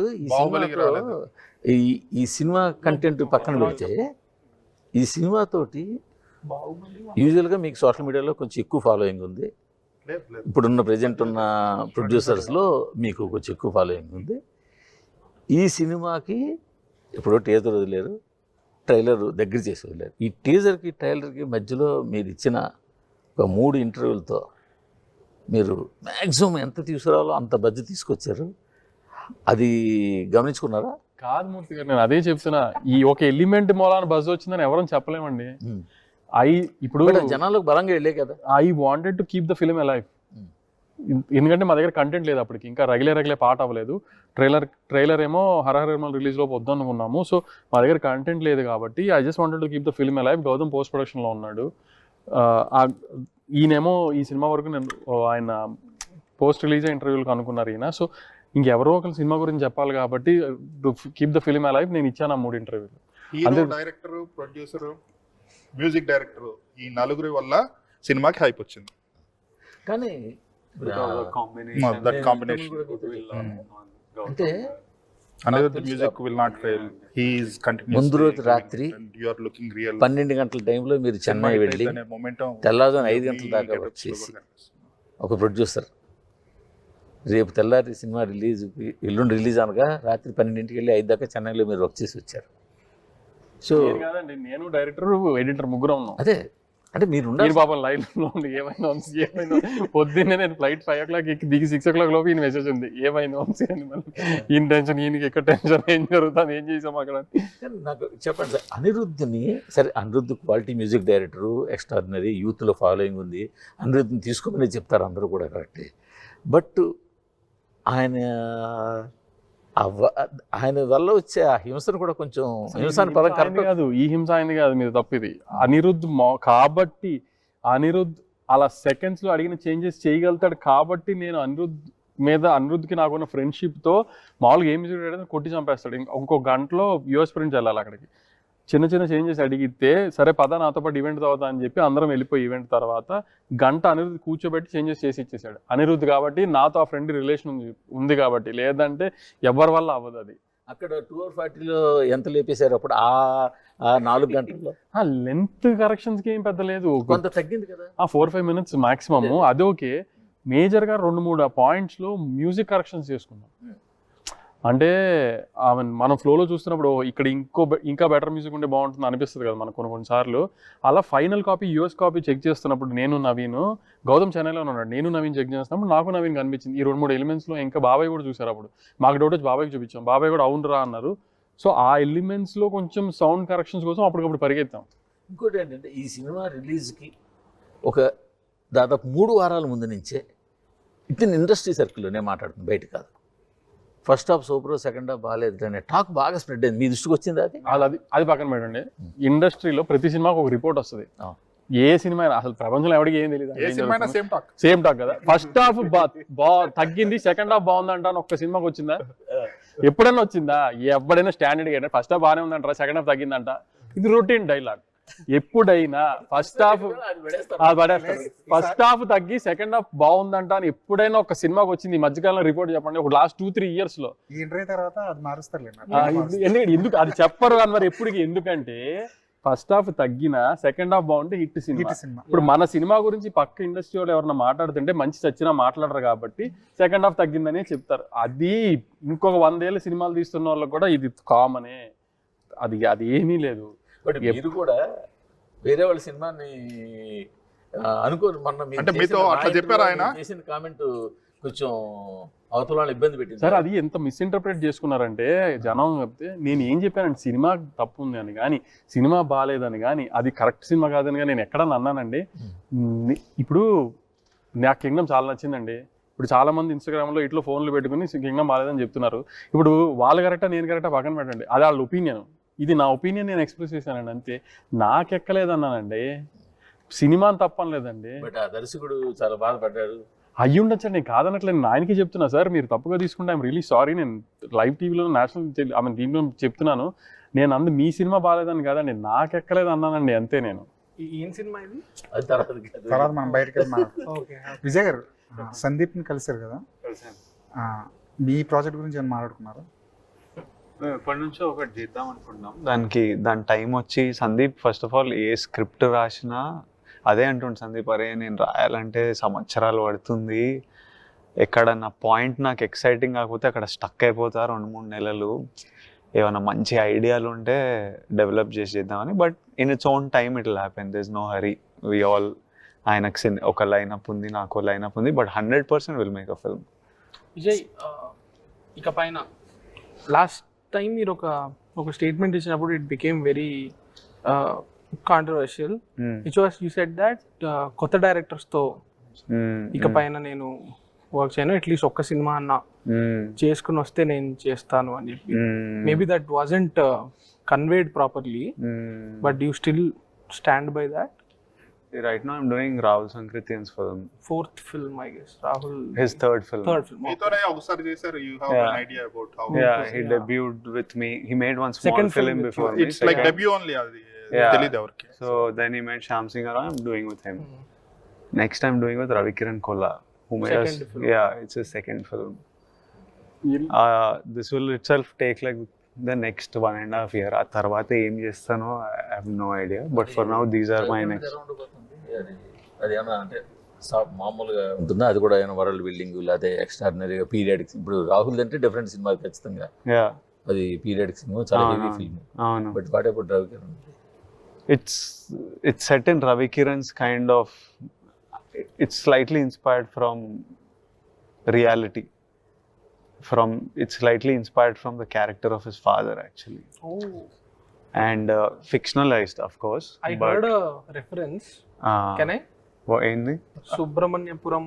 ఈ సినిమా కంటెంట్ పక్కన పెడితే ఈ సినిమాతోటి యూజువల్గా మీకు సోషల్ మీడియాలో కొంచెం ఎక్కువ ఫాలోయింగ్ ఉంది. ఇప్పుడున్న ప్రజెంట్ ఉన్న ప్రొడ్యూసర్స్లో మీకు కొంచెం ఎక్కువ ఫాలోయింగ్ ఉంది. ఈ సినిమాకి ఇప్పుడు టీజర్ వదిలేరు, ట్రైలర్ దగ్గర చేసి వదిలేరు. ఈ టీజర్కి ట్రైలర్కి మధ్యలో మీరు ఇచ్చిన ఒక 3 ఇంటర్వ్యూలతో మీరు మ్యాక్సిమం ఎంత తీసుకురావాలో అంత బడ్జెట్ తీసుకొచ్చారు. అది గమనించుకున్నారా? కాదు మూర్తి గారు, నేను అదే చెప్తున్నా, ఈ ఒక ఎలిమెంట్ మూలాన బజ్ వచ్చిందని ఎవరని చెప్పలేమండి. ఇప్పుడు జనాలకు బలంగా వెళ్ళే కదా. I wanted to keep the film alive, ఎందుకంటే మా దగ్గర కంటెంట్ లేదు అప్పటికి, ఇంకా రగిలే పాట అవ్వలేదు. ట్రైలర్ ఏమో హరహర రిలీజ్ లో వద్దు అనుకున్నాము. సో మా దగ్గర కంటెంట్ లేదు కాబట్టి I just wanted to keep the film alive. Gautham post production లో ఉన్నాడు, ఈయనేమో ఈ సినిమా వరకు నేను ఆయన పోస్ట్ రిలీజ్ ఇంటర్వ్యూలకు అనుకున్నారు ఈయన. సో ఇంకెవరో ఒకరు సినిమా గురించి చెప్పాలి కాబట్టి కీప్ ద ఫిల్మ్ అలైవ్ నేను ఇచ్చాను ఆ 3 ఇంటర్వ్యూలు. Hero, director, producer, music director, ఈ నలుగురి వల్ల సినిమాకి హైప్ వచ్చింది. కానీ అంటే music will not fail. He is continuous. ముందు రోజు రాత్రి యు ఆర్ లుకింగ్ రియల్ 12 గంటల టైంలో మీరు చెన్నై వెళ్ళి తెల్లారుజామున 5 గంటల దాకా వచ్చేసి ఒక ప్రొడ్యూసర్ రేపు తెల్లారి సినిమా ఎల్లుండి రిలీజ్ అనగా రాత్రి 12ంటికి వెళ్ళి 5 దాకా చెన్నైలో మీరు వర్క్ చేసి వచ్చారు. సో కాదండి, నేను డైరెక్టర్, ఎడిటర్ ముగ్గురు ఉన్నాం. అదే అంటే మీరు బాబా లైన్లో ఉండి ఏమైనా పొద్దున్నే నేను ఫ్లైట్ 5 o'clock ఎక్కి దిగి 6 o'clock లోపు ఈయన మెసేజ్ ఉంది, ఏమైనా వంశీ అని. మళ్ళీ ఈయన టెన్షన్, ఈయనకి ఎక్కడ టెన్షన్, ఏం జరుగుతుంది, ఏం చేసాం అక్కడ. నాకు చెప్పండి సార్, అనిరుద్ధ్ని సరే, Anirudh quality music director, extraordinary, యూత్లో ఫాలోయింగ్ ఉంది, అనిరుద్ధ్ని తీసుకోమని చెప్తారు అందరూ కూడా కరెక్టే. బట్ ఆయన వల్ల వచ్చే ఆ హింసను కూడా కొంచెం హింసాన్ని పదం కరెక్ట్ కాదు. ఈ హింస అయింది కాదు, మీద తప్పిది అనిరుద్ధ్ కాబట్టి అనిరుద్ధ్ అలా సెకండ్స్ లో అడిగిన చేంజెస్ చేయగలుగుతాడు కాబట్టి నేను అనిరుద్ధ్కి నాకున్న ఫ్రెండ్షిప్తో మామూలుగా ఏం మ్యూజిక్ కొట్టి చంపేస్తాడు. ఇంకో గంటలో యూఎస్ ప్రింట్స్ వెళ్ళాలి అక్కడికి. చిన్న చేంజెస్ అడిగితే సరే పద నాతో పాటు ఈవెంట్ తర్వాత అని చెప్పి అందరం వెళ్ళిపోయి ఈవెంట్ తర్వాత గంట అనిరుద్ధ్ కూర్చోబెట్టి చేంజెస్ చేసి ఇచ్చేసాడు. అనిరుద్ధ్ కాబట్టి నాతో ఆ ఫ్రెండ్ రిలేషన్ ఉంది కాబట్టి, లేదంటే ఎవరి వల్ల అవ్వదు అది. అక్కడ 2:40లో ఎంత లేపేశారు అప్పుడు ఆ 4 గంటల్లో? లెంత్ కరెక్షన్స్కి ఏం పెద్ద లేదు, కొంత తగ్గింది కదా, 4-5 minutes మాక్సిమమ్. అది ఓకే. మేజర్గా 2-3 పాయింట్స్లో మ్యూజిక్ కరెక్షన్స్ చేసుకున్నాం. అంటే మనం ఫ్లోలో చూస్తున్నప్పుడు ఇక్కడ ఇంకా బెటర్ మ్యూజిక్ ఉంటే బాగుంటుంది అనిపిస్తుంది కదా మనకు కొన్నిసార్లు. అలా final copy US copy check చేస్తున్నప్పుడు నేను నవీన్, గౌతమ్ చెన్నైలో ఉన్నాడు, నేను నవీన్ చెక్ చేస్తున్నప్పుడు నాకు నవీన్ కనిపించింది. ఈ 2-3 ఎలిమెంట్స్లో ఇంకా బాబాయ్ కూడా చూసారు. అప్పుడు మాకు డౌట్ వచ్చి బాబాయ్కి చూపించాం, బాబాయ్ కూడా అవునరా అన్నారు. సో ఆ ఎలిమెంట్స్లో కొంచెం సౌండ్ కరెక్షన్స్ కోసం అప్పటికప్పుడు పరిగెత్తాం. ఇంకోటి ఏంటంటే ఈ సినిమా రిలీజ్కి ఒక దాదాపు 3 వారాల ముందు నుంచే ఇతని ఇండస్ట్రీ సర్కిల్లోనే మాట్లాడుతుంది, బయట కాదు. First half super, second half బాగాలేదు అనే టాక్ బాగా స్ప్రెడ్ అయింది. మీ దృష్టికి వచ్చింది అది పక్కన పెట్టండి. ఇండస్ట్రీలో ప్రతి సినిమాకి ఒక రిపోర్ట్ వస్తుంది. ఏ సినిమా అసలు ప్రపంచంలో ఎవరికి ఏం తెలియదు, సేమ్ టాక్ కదా. ఫస్ట్ హాఫ్ తగ్గింది, సెకండ్ హాఫ్ బాగుందంట అని ఒక్క సినిమాకి వచ్చిందా? ఎప్పుడైనా వచ్చిందా? ఎవడైనా స్టాండర్డ్ ఫస్ట్ హాఫ్ బాగానే ఉందంటారా, సెకండ్ హాఫ్ తగ్గిందంట. ఇది రొటీన్ డైలాగ్. ఎప్పుడైనా ఫస్ట్ హాఫ్ ఫస్ట్ హాఫ్ తగ్గి సెకండ్ హాఫ్ బాగుందంట అని ఎప్పుడైనా ఒక సినిమాకి వచ్చింది ఈ మధ్యకాలంలో రిపోర్ట్ చెప్పండి, ఒక లాస్ట్ 2-3 years లో. ఈ ఇంటర్వ్యూ తర్వాత అది మారుస్తారు ఎందుకు అది చెప్పరు అని మరి ఎప్పటికి, ఎందుకంటే ఫస్ట్ హాఫ్ తగ్గిన సెకండ్ హాఫ్ బాగుంటే హిట్ సినిమా. ఇప్పుడు మన సినిమా గురించి పక్క ఇండస్ట్రీ వాళ్ళు ఎవరన్నా మాట్లాడుతుంటే మంచి చచ్చినా మాట్లాడరు కాబట్టి సెకండ్ హాఫ్ తగ్గిందనే చెప్తారు. అది ఇంకొక 100 ఏళ్ళ సినిమాలు తీస్తున్న వాళ్ళకి కూడా ఇది కామనే, అది ఏమీ లేదు. బట్ మీరు కూడా వేరే వాళ్ళ సినిమాని అనుకోరు. మొన్న అంటే మీతో అట్లా చెప్పారు ఆయన చేసిన కామెంట్ కొంచెం అవతల వాళ్ళు ఇబ్బంది పెట్టింది సార్. అది ఎంత మిస్ఇంటర్ప్రిట్ చేసుకున్నారంటే జనం చెప్తే నేను ఏం చెప్పానండి, సినిమా తప్పు ఉంది అని కానీ, సినిమా బాగాలేదని కానీ, అది కరెక్ట్ సినిమా కాదని కానీ నేను ఎక్కడన్నా అన్నానండి. ఇప్పుడు నాకు కింగ్డమ్ చాలా నచ్చిందండి. ఇప్పుడు చాలా మంది ఇన్స్టాగ్రామ్లో ఇట్లా ఫోన్లు పెట్టుకుని కింగ్డమ్ బాగాలేదని చెప్తున్నారు. ఇప్పుడు వాళ్ళు కరెక్టా నేను కరెక్టా పక్కన పెట్టండి, అది వాళ్ళ ఒపీనియన్. ఇది నా ఒపీనియన్, నేను ఎక్స్ప్రెస్ చేశానండి అంతే. నాకెక్కలేదన్నానండి, సినిమా తప్పనలేదండి. బట్ ఆ దర్శకుడు చాలా బాధపడ్డాడు. అయ్యి ఉండొచ్చు, నేను కాదనట్లేదు, నేను ఆయనకి చెప్తున్నా సార్, మీరు తప్పుగా తీసుకుంటే ఐఎమ్ రియలీ సారీ. నేను లైవ్ టీవీలో నేషనల్ దీంట్లో చెప్తున్నాను, నేను మీ సినిమా బాగాలేదని కాదండి, నాకెక్కలేదు అన్నానండి అంతే. నేను ఏం సినిమా ఇది? అది తర్వాత మనం బయటకు వెళ్ళి విజయ్ గారు సందీప్ని కలిసారు కదా, మీ ప్రాజెక్ట్ గురించి ఏమైనా మాట్లాడుకున్నారా? ఎప్పటి నుంచో ఒకటి చేద్దాం అనుకుంటున్నాం. దాని టైం వచ్చి Sandeep first of all a script రాసినా అదే అంటుండు సందీప్, అరే నేను రాయాలంటే సంవత్సరాలు పడుతుంది, ఎక్కడన్నా పాయింట్ నాకు ఎక్సైటింగ్ కాకపోతే అక్కడ స్టక్ అయిపోతా 2-3 నెలలు, ఏమైనా మంచి ఐడియాలు ఉంటే డెవలప్ చేద్దామని. But in its own time it will happen, there is no hurry. We all, ఆయనకు ఒక లైనప్ ఉంది, నాకు లైనప్ ఉంది, but 100% will make a film. Vijay, ఇక పైన లాస్ట్ టైం మీరు ఒక స్టేట్మెంట్ ఇచ్చినప్పుడు it became very controversial. Which was you said that కొత్త డైరెక్టర్స్తో ఇక పైన నేను వర్క్ చేయను, అట్లీస్ట్ ఒక్క సినిమా అన్న చేసుకుని వస్తే నేను చేస్తాను అని చెప్పి. Maybe that wasn't conveyed properly, but you still stand by that? Right now I'm doing Rahul Sankrityan's film. 4th film, I guess. Rahul. His third film. మీతోనే ఒకసారి చేశారు. You have an idea about how? Yeah, he debuted with me. He made one small Second film film before me. It's like debut only. అది తెలీదు ఎవరికి. So then he made Shyam Singh Arora. I'm doing with him. Next I'm doing with Ravi Kiran Kolla, who made us. Yeah, it's his second film. This will itself take like the next 1.5 years. ఆ తర్వాత ఏం చేస్తానో I have no idea. But for now these are my next. అది ఏమన్నా అంటే మామూలుగా ఉంటుందా? అది కూడా ఏమైనా వరల్డ్ బిల్డింగ్ లేకపోతే ఎక్స్ట్రాడినరీగా పీరియడిక్? ఇప్పుడు రాహుల్ అంటే డిఫరెంట్ సినిమా ఖచ్చితంగా, అది పీరియడిక్ సినిమా, చాలా హెవీ ఫిల్మ్. అవును. But what about Ravi Kiran? It's set in Ravi Kiran's kind of, it's slightly inspired from reality. It's slightly inspired from the character of his father actually. Oh. And fictionalized of course. I heard a reference. Can I? What ఏంది? Subramaniapuram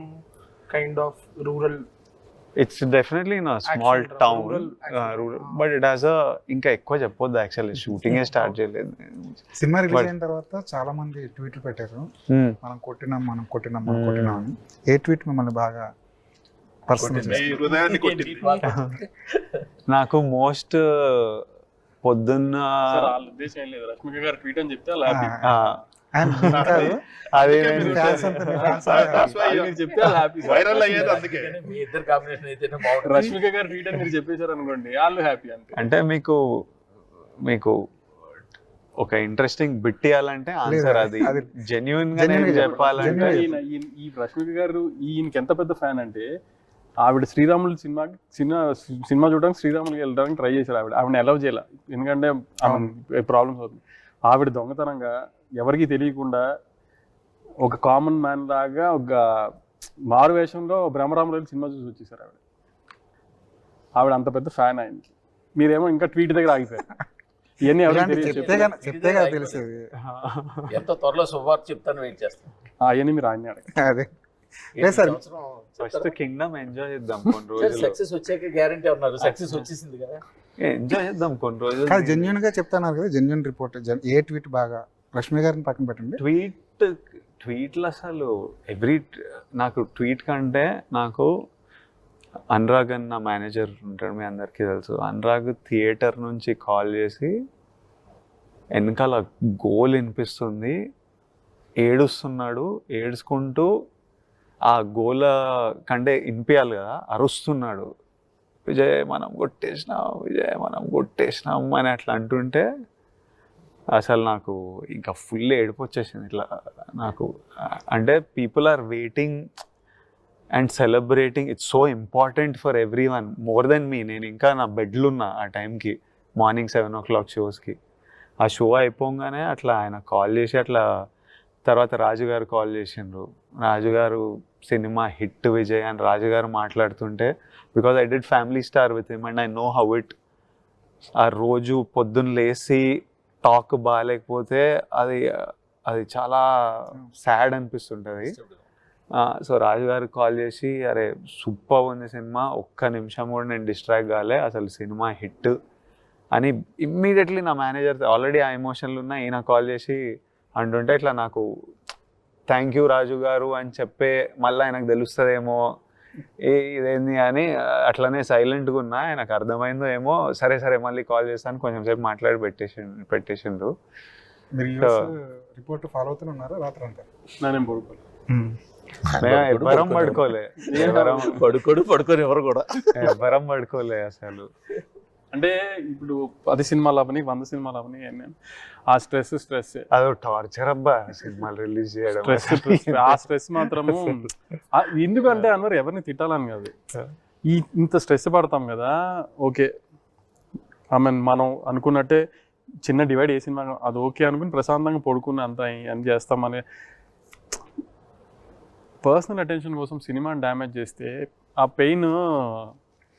kind of rural. It's definitely in a small action, town, rural, but it has a ఇంకా ఎక్కువ చెప్పొద్దు actually, షూటింగే start చేయలేదు. Cinema release అయిన తర్వాత చాలా మంది ట్వీట్లు పెట్టారు, మనం కొట్టినాం అని. ఏ ట్వీట్ మిమ్మల్ని బాగా పర్సనల్? హృదయాన్ని కొట్టింది. నాకు మోస్ట్ పొద్దున్న ఉద్దేశం ఏం లేదు, రష్మిక గారు ట్వీట్ అని చెప్తే వైరల్ అయ్యేది అందుకే. మీ ఇద్దరు కాంబినేషన్ అయితే రష్మిక గారు ట్వీట్ అని మీరు చెప్పేశారు అనుకోండి, వాళ్ళు హ్యాపీ అంతే. అంటే మీకు ఒక ఇంట్రెస్టింగ్ బిట్ ఇవ్వాలంటే ఆన్సర్ అది జెన్యూన్ గా చెప్పాలంటే. ఈ రష్మిక గారు ఈయనకి ఎంత పెద్ద ఫ్యాన్ అంటే, ఆవిడ శ్రీరాములు సినిమా చూడడానికి శ్రీరాములకి వెళ్ళడానికి ట్రై చేశారు. ఆవిడని అలౌ చేయాలి, ఎందుకంటే ప్రాబ్లమ్స్ అవుతుంది. ఆవిడ దొంగతనంగా ఎవరికి తెలియకుండా ఒక కామన్ మ్యాన్ లాగా ఒక మారు వేషంలో బ్రహ్మరాములు సినిమా చూసి వచ్చేసారు. ఆవిడ అంత పెద్ద ఫ్యాన్ ఆయనకి. మీరేమో ఇంకా ట్వీట్ దగ్గర ఆగిపోయారు. ఇవన్నీ చెప్తే కదా తెలిసేది. ఎంత త్వరలో శుభవార్త చెప్తాను, వెయిట్ చేస్తాను. అవన్నీ మీరు ఆయన అదే సార్. ఫస్ట్ కింగ్డమ్ ఎంజాయ్ చేద్దాం కొన్ని రోజులు. సక్సెస్ వచ్చాక గ్యారంటీ ఉన్నారు, సక్సెస్ వచ్చేసింది కదా, ఎంజాయ్ చేద్దాం కొన్ని రోజులు. జెన్యూన్ గా చెప్తున్నారు కదా, జెన్యూన్ రిపోర్ట్. ఏ ట్వీట్ బాగా? రష్మి గారిని పక్కన పెట్టండి. ట్వీట్లు అసలు నాకు ట్వీట్ కంటే నాకు అనురాగ్ అన్న మేనేజర్ ఉంటాడు, మీ అందరికీ తెలుసు. అనురాగ్ థియేటర్ నుంచి కాల్ చేసి వెనకాల గోల్ వినిపిస్తుంది, ఏడుస్తున్నాడు, ఏడ్చుకుంటూ ఆ గోల కంటే వినిపించాలి కదా, అరుస్తున్నాడు, విజయ్ మనం కొట్టేసినాం, విజయ్ మనం కొట్టేసినాం అని అట్లా అంటుంటే అసలు నాకు ఇంకా ఫుల్ ఏడుపు వచ్చేసింది ఇట్లా నాకు. అంటే people are waiting and celebrating, it's so important for everyone more than me. నేను ఇంకా నా బెడ్లు ఉన్నా ఆ టైంకి, మార్నింగ్ 7 o'clock షోస్కి. ఆ షో అయిపోగానే అట్లా ఆయన కాల్ చేసి అట్లా, తర్వాత రాజుగారు కాల్ చేసిండ్రు, రాజుగారు సినిమా హిట్ విజయ్ అని రాజుగారు మాట్లాడుతుంటే, because I did family star with him and I know how it. ఆ రోజు పొద్దున్న లేచి టాక్ బాగాలేకపోతే అది అది చాలా సాడ్ అనిపిస్తుంటుంది. సో రాజుగారు కాల్ చేసి, అరే సూపర్ ఉంది సినిమా, ఒక్క నిమిషం కూడా నేను డిస్ట్రాక్ట్ కాలే, అసలు సినిమా హిట్ అని ఇమ్మీడియట్లీ నా మేనేజర్ ఆల్రెడీ ఆ ఎమోషన్లు ఉన్నా ఈయన కాల్ చేసి అంటుంటే ఇట్లా నాకు థ్యాంక్ యూ రాజు గారు అని చెప్పే, మళ్ళీ ఆయనకు తెలుస్తుందేమో ఇదేంది అని అట్లనే సైలెంట్గా ఉన్నా. ఆయనకు అర్థమైందో ఏమో, సరే సరే మళ్ళీ కాల్ చేస్తాను కొంచెం సేపు మాట్లాడి పెట్టేసిండ్రు. రిపోర్ట్ ఫాలో అవుతూనే ఉన్నారా రాత్రి అంతా? నేనేం పడుకోలేదు, ఎవ్వరం పడుకోలే, పడుకొని ఎవరు కూడా ఎవ్వరం పడుకోలే అసలు. అంటే ఇప్పుడు 10 సినిమాలు అవని 100 సినిమాలు అవని ఆ స్ట్రెస్ అదో టార్చర్ అబ్బా సినిమాలు రిలీజ్ చేయడం. ఆ స్ట్రెస్ మాత్రము ఎందుకంటే అన్నారు ఎవరిని తిట్టాలని కాదు, ఇంత స్ట్రెస్ పడతాం కదా. ఓకే ఐ మీన్ మనం అనుకున్నట్టే చిన్న డివైడ్ ఏ సినిమా అది ఓకే అనుకుని ప్రశాంతంగా పడుకుని అంత అని చేస్తామని పర్సనల్ అటెన్షన్ కోసం సినిమాని డ్యామేజ్ చేస్తే ఆ పెయిన్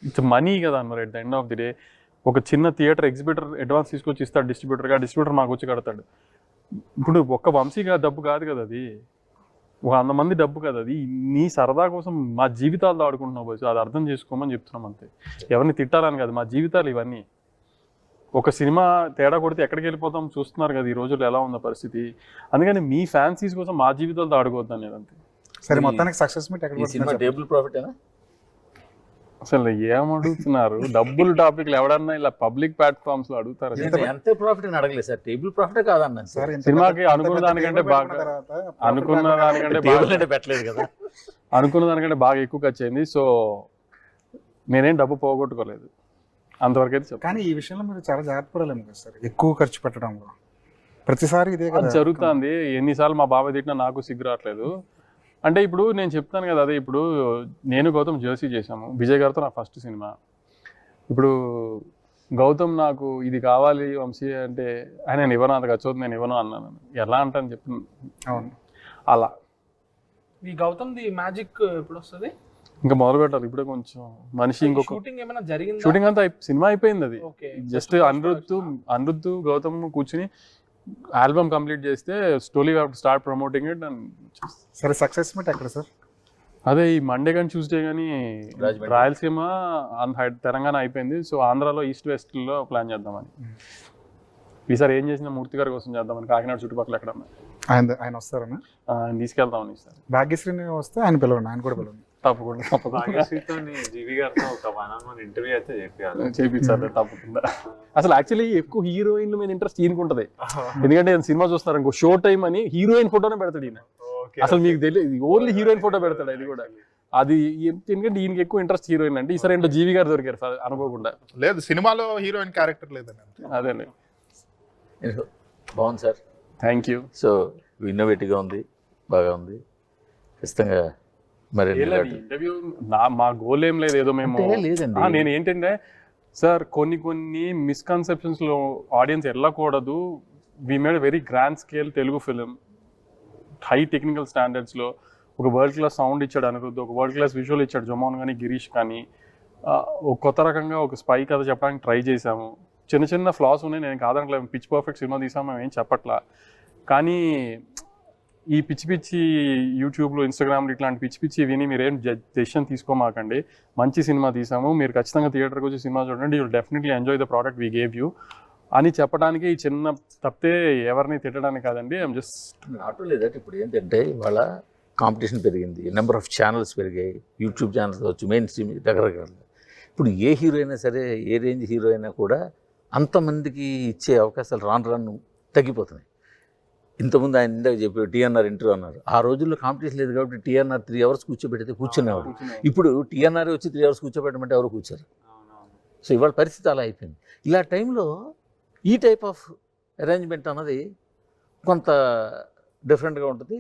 ఇట్స్ మనీ కదా అన్నారు. At the end of the day ఒక చిన్న థియేటర్ ఎగ్జిబిటర్ అడ్వాన్స్ తీసుకొచ్చి ఇస్తాడు డిస్ట్రిబ్యూటర్గా, డిస్ట్రిబ్యూటర్ మాకు వచ్చి కడతాడు. ఇప్పుడు ఒక్క వంశీగా డబ్బు కాదు కదా అది, 100 మంది డబ్బు కదా అది, నీ సరదా కోసం మా జీవితాలతో ఆడుకుంటున్నావు బస్సు, అది అర్థం చేసుకోమని చెప్తున్నాం అంతే. ఎవరిని తిట్టాలని కాదు, మా జీవితాలు ఇవన్నీ. ఒక సినిమా తేడా కొడితే ఎక్కడికి వెళ్ళిపోతాం చూస్తున్నారు కదా ఈ రోజుల్లో ఎలా ఉందో పరిస్థితి. అందుకని మీ ఫ్యాన్సీస్ కోసం మా జీవితాలతో ఆడుకోవద్దు అనేది అంతే. సరే మొత్తానికి సక్సెస్ మీట్ ఎక్కడ టేబుల్ ప్రాఫిట్ అసలు ఏమడుగుతున్నారు? డబ్బులు టాపిక్లు ఎవడన్నా ఇలా పబ్లిక్ ప్లాట్ఫామ్స్ లో అడుగుతారు. ఎంత ప్రాఫిట్ అని అడగలేదు సార్, టేబుల్ ప్రాఫిటే కాదన్నాను సార్. సినిమాకి అనుకున్న దానికంటే పెట్టలేదు కదా, అనుకున్న దానికంటే బాగా ఎక్కువ ఖర్చు అయింది. సో నేనేం డబ్బు పోగొట్టుకోలేదు అంతవరకు అయితే చెప్పాను. కానీ ఈ విషయంలో మీరు చాలా జాగ్రత్త పడాలేము కదా సార్, ఎక్కువ ఖర్చు పెట్టడంలో. ప్రతిసారి ఇదే కదా జరుగుతుంది. ఎన్నిసార్లు మా బాబాయ్ తిట్టినా నాకు సిగ్గు రావట్లేదు. అంటే ఇప్పుడు నేను చెప్తాను కదా, అదే ఇప్పుడు నేను గౌతమ్ జర్సీ చేశాము, విజయ్ గారితో నా ఫస్ట్ సినిమా. ఇప్పుడు గౌతమ్ నాకు ఇది కావాలి వంశీ అంటే ఆయన ఇవ్వను, అంత ఖర్చు అవుతుంది నేను ఇవ్వను అన్నాను. ఎలా అంటాను చెప్పి అవును అలా. ఈ గౌతమ్ ది మ్యాజిక్ ఎప్పుడు వస్తుంది? ఇంకా మొదలు పెట్టాలి ఇప్పుడే కొంచెం మనిషి. ఇంకొక షూటింగ్ ఏమైనా జరిగింది? షూటింగ్ అంతా సినిమా అయిపోయింది, అది జస్ట్ అనిరుద్ధ్ గౌతమ్ కూర్చుని ఆల్బమ్ కంప్లీట్ చేస్తే story start promoting it. And సరే సక్సెస్ మీట్ ఎక్కడ సార్? అదే ఈ మండే కానీ ట్యూస్డే కానీ రాయలసీమ తెలంగాణ అయిపోయింది. సో ఆంధ్రాలో ఈస్ట్ వెస్ట్లో ప్లాన్ చేద్దామని. ఈసారి ఏం చేసినా మూర్తి గారి కోసం చేద్దామని, కాకినాడ చుట్టుపక్కల ఎక్కడ ఆయన వస్తారన్నా? ఆయన తీసుకెళ్తామని ఇస్తారు. భాగ్యశ్రీని వస్తే ఆయన పిలవండి, ఆయన కూడా పిలవండి. తప్పకుండా జీవి గారితో ఒక 1-on-1 ఇంటర్వ్యూ అయితే చేయించాలి తప్పకుండా. అసలు యాక్చువల్లీ ఎక్కువ హీరోయిన్ల మీద ఇంట్రెస్ట్ ఈయనకుంటది, ఎందుకంటే సినిమా చూస్తారు ఇంకో షో టైం అని హీరోయిన్ ఫోటోనే పెడతాడు ఈయన. అసలు మీకు తెలియదు, ఓన్లీ హీరోయిన్ ఫోటో పెడతాడు. అది కూడా అది ఎందుకంటే ఈయనకి ఎక్కువ ఇంట్రెస్ట్ హీరోయిన్ అంటే. ఈసారి ఏంటో జీవి గారు దొరికారు అనుకోకుండా. లేదు సినిమాలో హీరోయిన్ క్యారెక్టర్ లేదని. అదే బాగుంది సార్, థ్యాంక్ యూ. సో ఇన్నోవేటివ్గా ఉంది, బాగా ఉంది ఖచ్చితంగా. మరి ఇంటర్వ్యూ మా గోల్ ఏం లేదు, ఏదో మేము లేదండి. నేను ఏంటంటే సార్ కొన్ని మిస్కన్సెప్షన్స్ లో ఆడియన్స్ వెళ్ళకూడదు. We made very grand scale Telugu film, high technical standards లో. ఒక వరల్డ్ క్లాస్ సౌండ్ ఇచ్చాడు అనిరుద్ధ్, ఒక వరల్డ్ క్లాస్ విజువల్ ఇచ్చాడు జమాన్ కానీ గిరీష్ కానీ. ఒక కొత్త రకంగా ఒక స్పై కథ చెప్పడానికి ట్రై చేసాము. చిన్న ఫ్లాస్ ఉన్నాయి, నేను కాదనట్లేదు. పిచ్ పర్ఫెక్ట్ సినిమా తీసాము, మేము ఏం చెప్పట్లా. కానీ ఈ పిచ్చి యూట్యూబ్లో ఇన్స్టాగ్రామ్లో ఇట్లాంటి పిచ్చి విని మీరేం డెసిషన్ తీసుకోమాకండి. మంచి సినిమా తీసాము, మీరు ఖచ్చితంగా థియేటర్కి వచ్చి సినిమా చూడండి, you will definitely enjoy the product we gave you అని చెప్పడానికి ఈ చిన్న తప్పితే ఎవరిని తిట్టడానికి కాదండి. ఐఎమ్ జస్ట్ నాట్ లేదంటే ఇప్పుడు ఏంటంటే ఇవాళ కాంపిటీషన్ పెరిగింది, నెంబర్ ఆఫ్ ఛానల్స్ పెరిగాయి, యూట్యూబ్ ఛానల్స్ కావచ్చు, మెయిన్ స్ట్రీమ్ రకరకాల. ఇప్పుడు ఏ హీరో అయినా సరే, ఏ రేంజ్ హీరో అయినా కూడా అంతమందికి ఇచ్చే అవకాశాలు రాను తగ్గిపోతున్నాయి. ఇంతకుముందు ఆయన ఇందాక చెప్పారు టీఎన్ఆర్ ఇంటర్వ్యూ అన్నారు. ఆ రోజుల్లో కాంపిటీషన్ లేదు కాబట్టి టీఎన్ఆర్ 3 hours కూర్చోబెడితే కూర్చునేవాడు. ఇప్పుడు టీఎన్ఆర్ వచ్చి 3 hours కూర్చోబెట్టమంటే ఎవరు కూర్చోరు. సో ఇవాళ పరిస్థితి అలా అయిపోయింది. ఇలా టైంలో ఈ టైప్ ఆఫ్ అరేంజ్మెంట్ అన్నది కొంత డిఫరెంట్గా ఉంటుంది,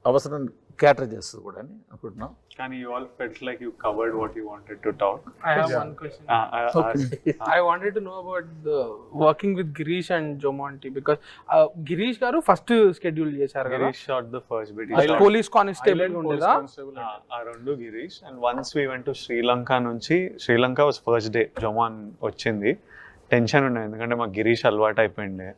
అవసరం క్యాటర్ చేస్తుంది కూడా అని అనుకుంటున్నాం. కానీ you all felt like you covered what you wanted to talk. I have one question. I wanted to know about the working with Girish and Jomonti because Girish garu first schedule చేశారు కదా. Girish shot the first bit. Police constable ఉండేదా? ఆ రెండు Girish, and once we went to Sri Lanka నుంచి, Sri Lanka was first day, జొమాన్ వచ్చింది. Tension ఉండే ఎందుకంటే మాకు గిరీష్ అలవాటు అయిపోయింది.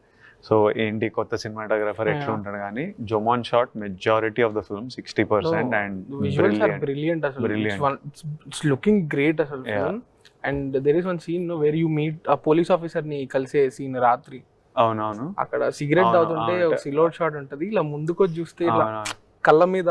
సో ఏంటి కొత్త సినిమాటోగ్రఫర్ ఎట్లా ఉంటాడు, కానీ Jomon shot majority of the film 60% and visuals are brilliant as well. It's looking great as well. Yeah. And there is one scene where you meet a police officer ని కలిసే సీన్ రాత్రి. అవునవును. అక్కడ సిగరెట్ తాగుతుంటే ఒక సిలోట్ షాట్ ఉంటది, ఇలా ముందుకు చూస్తే ఇలా కళ్ళ మీద.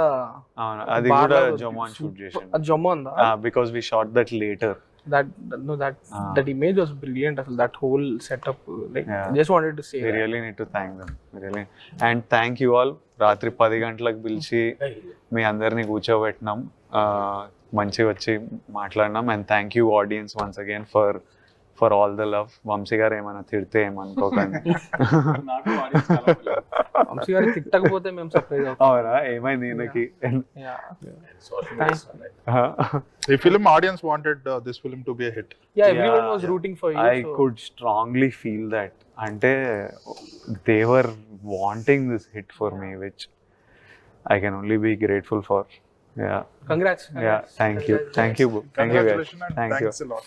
అవును, అది కూడా జొమాన్ షూట్ చేసిండు. అది జొమాన్ దా? Because we shot that later. That image was brilliant as well, that whole setup, like just wanted to say we really need to thank them, really. And thank you all. రాత్రి 10 గంటలకు పిలిచి మీ అందరినీ కూర్చోబెట్టినాం, మంచిగా వచ్చి మాట్లాడినాం. And thank you audience once again for all the love. Vamsi garu ఏమైనా తిడితే ఏమనుకోకండి. వంశీ గారు తిట్టకపోతే మేము సర్ప్రైజ్ అవుతాం. అవునా, ఏమైంది ఈయనకి? The film audience wanted this film to be a hit. Yeah, everyone was rooting for you. I could strongly feel that. Ante they were wanting this hit for me, which I can only be grateful for. Yeah. Congrats. Yeah, thank you guys. Congratulations and Thank you. thanks a lot.